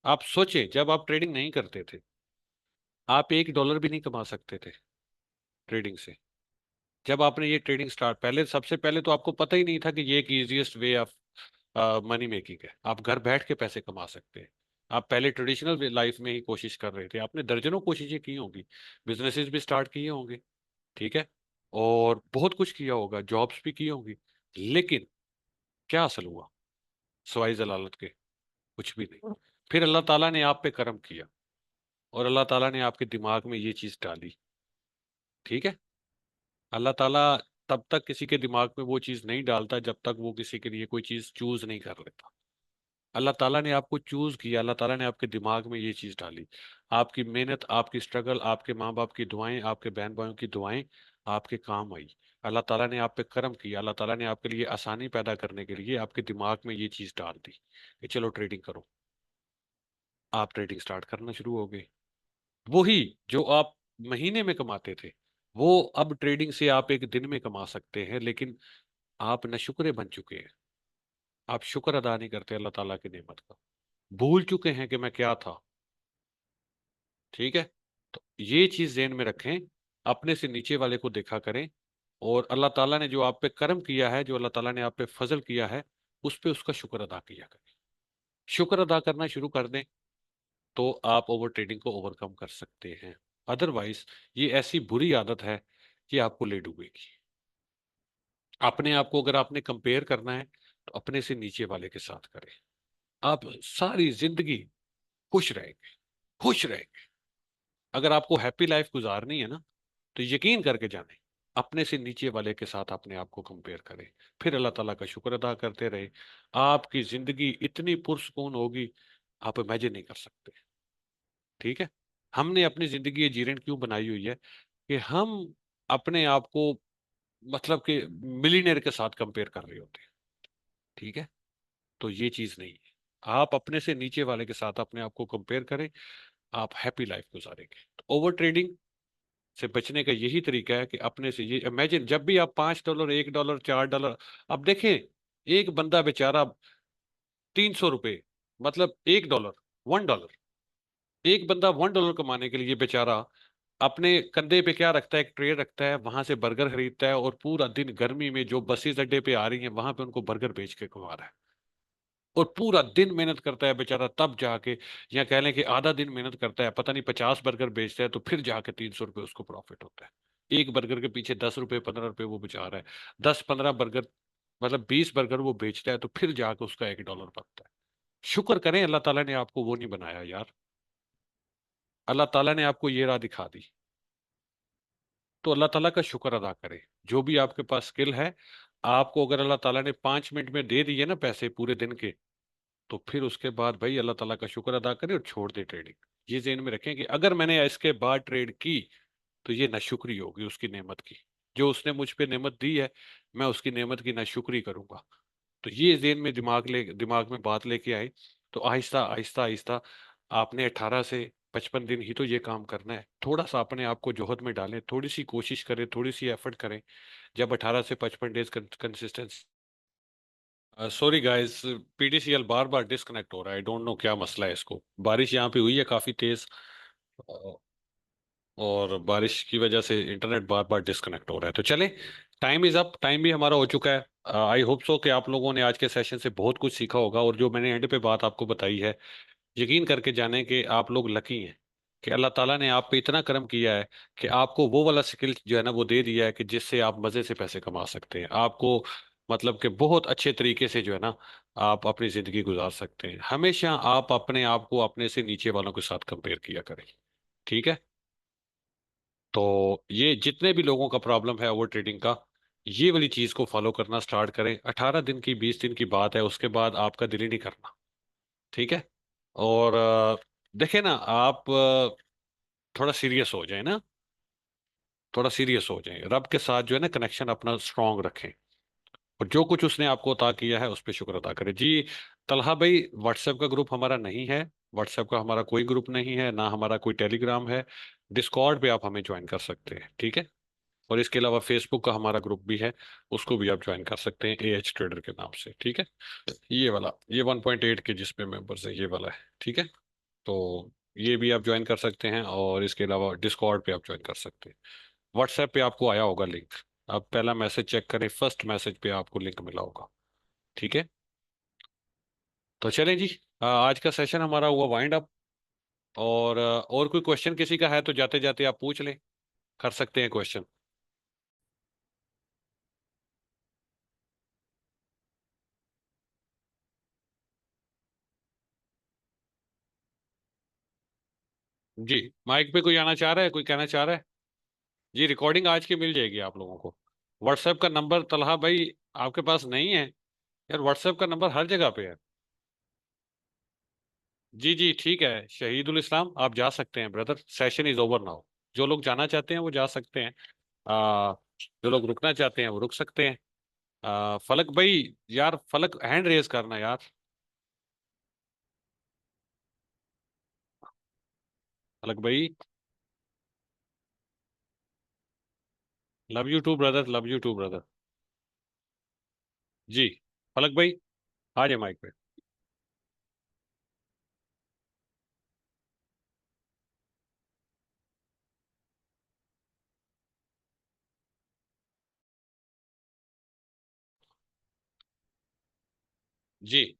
आप सोचें, जब आप ट्रेडिंग नहीं करते थे, आप $1 भी नहीं कमा सकते थे ट्रेडिंग से। जब आपने ये ट्रेडिंग स्टार्ट, पहले, सबसे पहले तो आपको पता ही नहीं था कि ये एक easiest way of money making है, आप घर बैठ के पैसे कमा सकते हैं। आप पहले ट्रेडिशनल लाइफ में ही कोशिश कर रहे थे, आपने दर्जनों कोशिशें की होंगी, बिजनेसेस भी स्टार्ट किए होंगे। ठीक है। और बहुत कुछ किया होगा, जॉब्स भी की होंगी, लेकिन क्या हासिल हुआ सवाई जलालत के? कुछ भी नहीं। फिर अल्लाह ताला ने आप पे करम किया, और अल्लाह ताला ने आपके दिमाग में ये चीज डाली। ठीक है। अल्लाह ताला तब तक किसी के दिमाग में वो चीज नहीं डालता जब तक वो किसी के लिए कोई चीज चूज नहीं कर लेता। अल्लाह ताला ने आपको चूज किया, अल्लाह ताला ने आपके दिमाग में ये चीज डाली। आपकी मेहनत, आपकी स्ट्रगल, आपके माँ बाप की दुआएं, आपके बहन भाइयों की दुआएं आपके काम आई। अल्लाह ताला ने आप पे करम किया, अल्लाह ताला ने आपके लिए आसानी पैदा करने के लिए आपके दिमाग में ये चीज डाल दी कि चलो ट्रेडिंग करो। आप ट्रेडिंग स्टार्ट करना शुरू हो गए। वही जो आप महीने में कमाते थे, वो अब ट्रेडिंग से आप एक दिन में कमा सकते हैं, लेकिन आप नशुक्रे बन चुके हैं। आप शुक्र अदा नहीं करते अल्लाह ताला की नेमत का, भूल चुके हैं कि मैं क्या था। ठीक है। तो ये चीज ज़हन में रखें, अपने से नीचे वाले को देखा करें, और अल्लाह ताला ने जो आप पे करम किया है, जो अल्लाह ताला ने आप पे फजल किया है, उस पे उसका शुक्र अदा किया करें। शुक्र अदा करना शुरू कर दें, तो आप ओवर ट्रेडिंग को ओवरकम कर सकते हैं। अदरवाइज ये ऐसी बुरी आदत है कि आपको ले डूबेगी। अपने आप को अगर आपने कंपेयर करना है, तो अपने से नीचे वाले के साथ करें। आप सारी जिंदगी खुश रहेंगे, खुश रहेंगे। अगर आपको हैप्पी लाइफ गुजारनी है ना, तो यकीन करके जाने, अपने से नीचे वाले के साथ अपने आप को कंपेयर करें, फिर अल्लाह ताला का शुक्र अदा करते रहे, आपकी जिंदगी इतनी पुरसकून होगी, आप इमेजिन नहीं कर सकते। ठीक है। हमने अपनी जिंदगी ये जीरण क्यों बनाई हुई है कि हम अपने आप को, मतलब कि मिलीनियर के साथ कंपेयर कर रहे होते हैं। ठीक है। तो ये चीज नहीं है। आप अपने से नीचे वाले के साथ अपने आप को कंपेयर करें, आप हैप्पी लाइफ गुजारेंगे। तो ओवर ट्रेडिंग से बचने का यही तरीका है कि अपने से ये इमेजिन, जब भी आप $5, $1, $4, अब देखें, एक बंदा बेचारा 300 रुपये, मतलब $1, एक बंदा $1 कमाने के लिए बेचारा अपने कंधे पे क्या रखता है, एक ट्रे रखता है, वहां से बर्गर खरीदता है और पूरा दिन गर्मी में जो बसेस अड्डे पे आ रही हैं वहां पे उनको बर्गर बेच के कमा रहा है, और पूरा दिन मेहनत करता है बेचारा, तब जाके, या कह लें कि आधा दिन मेहनत करता है, पता नहीं 50 बर्गर बेचता है, तो फिर जाके 300 रुपये उसको प्रॉफिट होता है। एक बर्गर के पीछे 10 रुपये, 15 रुपये वो बचा रहा है। 10-15 बर्गर, मतलब 20 बर्गर वो बेचता है, तो फिर जाके उसका $1 बनता है। शुक्र करें अल्लाह ताला ने आपको वो नहीं बनाया यार, अल्लाह ताला ने आपको ये राह दिखा दी, तो अल्लाह ताला का शुक्र अदा करें। जो भी आपके पास स्किल है, आपको अगर अल्लाह ताला ने 5 मिनट में दे दिए ना पैसे पूरे दिन के, तो फिर उसके बाद भाई अल्लाह ताला का शुक्र अदा करें और छोड़ दे ट्रेडिंग। ये ज़हन में रखें कि अगर मैंने इसके बाद ट्रेड की, तो ये नाशुक्री होगी उसकी नेमत की। जो उसने मुझ पे नेमत दी है, मैं उसकी नेमत की नाशुक्री करूंगा। तो ये ज़हन में दिमाग में बात लेके आए। तो आहिस्ता आहिस्ता आहिस्ता आपने 18 से 55 दिन ही तो ये काम करना है। थोड़ा सा अपने आप को जोहद में डालें, थोड़ी सी कोशिश करें, थोड़ी सी एफर्ट करें। जब 18 से 55 days consistence, sorry guys, PDCL बार बार डिस्कनेक्ट हो रहा है, आई डोंट नो क्या मसला है इसको। बारिश यहाँ पे हुई है काफी तेज, और बारिश की वजह से इंटरनेट बार बार डिस्कनेक्ट हो रहा है। तो चले, टाइम इज अप, टाइम भी हमारा हो चुका है। आई होप सो कि आप लोगों ने आज के सेशन से बहुत कुछ सीखा होगा, और जो मैंने एंड पे बात आपको बताई है, यकीन करके जाने कि आप लोग लकी हैं कि अल्लाह ताला ने आप पे इतना करम किया है कि आपको वो वाला स्किल जो है ना वो दे दिया है कि जिससे आप मजे से पैसे कमा सकते हैं। आपको मतलब कि बहुत अच्छे तरीके से जो है ना आप अपनी जिंदगी गुजार सकते हैं। हमेशा आप अपने आप को अपने से नीचे वालों के साथ कंपेयर किया करें, ठीक है? तो ये जितने भी लोगों का प्रॉब्लम है वो ट्रेडिंग का, ये वाली चीज को फॉलो करना स्टार्ट करें। 18 दिन की 20 दिन की बात है, उसके बाद आपका दिल ही नहीं करना, ठीक है? और देखे ना आप, थोड़ा सीरियस हो जाए ना, थोड़ा सीरियस हो जाए, रब के साथ जो है ना कनेक्शन अपना स्ट्रांग रखें, और जो कुछ उसने आपको अता किया है उस पर शुक्र अदा करें जी। तलहा भाई, व्हाट्सएप का ग्रुप हमारा नहीं है, व्हाट्सएप का हमारा कोई ग्रुप नहीं है, ना हमारा कोई टेलीग्राम है। डिस्कॉर्ड पे आप हमें ज्वाइन कर सकते हैं, ठीक है? और इसके अलावा फेसबुक का हमारा ग्रुप भी है, उसको भी आप ज्वाइन कर सकते हैं एएच ट्रेडर के नाम से, ठीक है? ये वाला, ये 1.8 के जिसपे मेंबर्स है, ये वाला है, ठीक है? तो ये भी आप ज्वाइन कर सकते हैं, और इसके अलावा डिस्कॉर्ड पे आप ज्वाइन कर सकते हैं। व्हाट्सएप पे आपको आया होगा लिंक, आप पहला मैसेज चेक करें, फर्स्ट मैसेज पे आपको लिंक मिला होगा, ठीक है? तो चलें जी, आज का सेशन हमारा हुआ वाइंड अप। और कोई क्वेश्चन किसी का है तो जाते जाते आप पूछ लें, कर सकते हैं क्वेश्चन। जी, माइक पे कोई आना चाह रहा है, कोई कहना चाह रहा है? जी, रिकॉर्डिंग आज की मिल जाएगी आप लोगों को। व्हाट्सएप का नंबर तलहा भाई आपके पास नहीं है? यार व्हाट्सएप का नंबर हर जगह पे है। जी जी ठीक है, शहीदुल इस्लाम आप जा सकते हैं brother, session is over now. जो लोग जाना चाहते हैं वो जा सकते हैं, जो लोग रुकना चाहते हैं वो रुक सकते हैं। फलक भाई, यार फलक हैंड रेज करना यार। फलक भाई, love you too brother, love you too brother. जी, फलक भाई आ जाए माइक पे। जी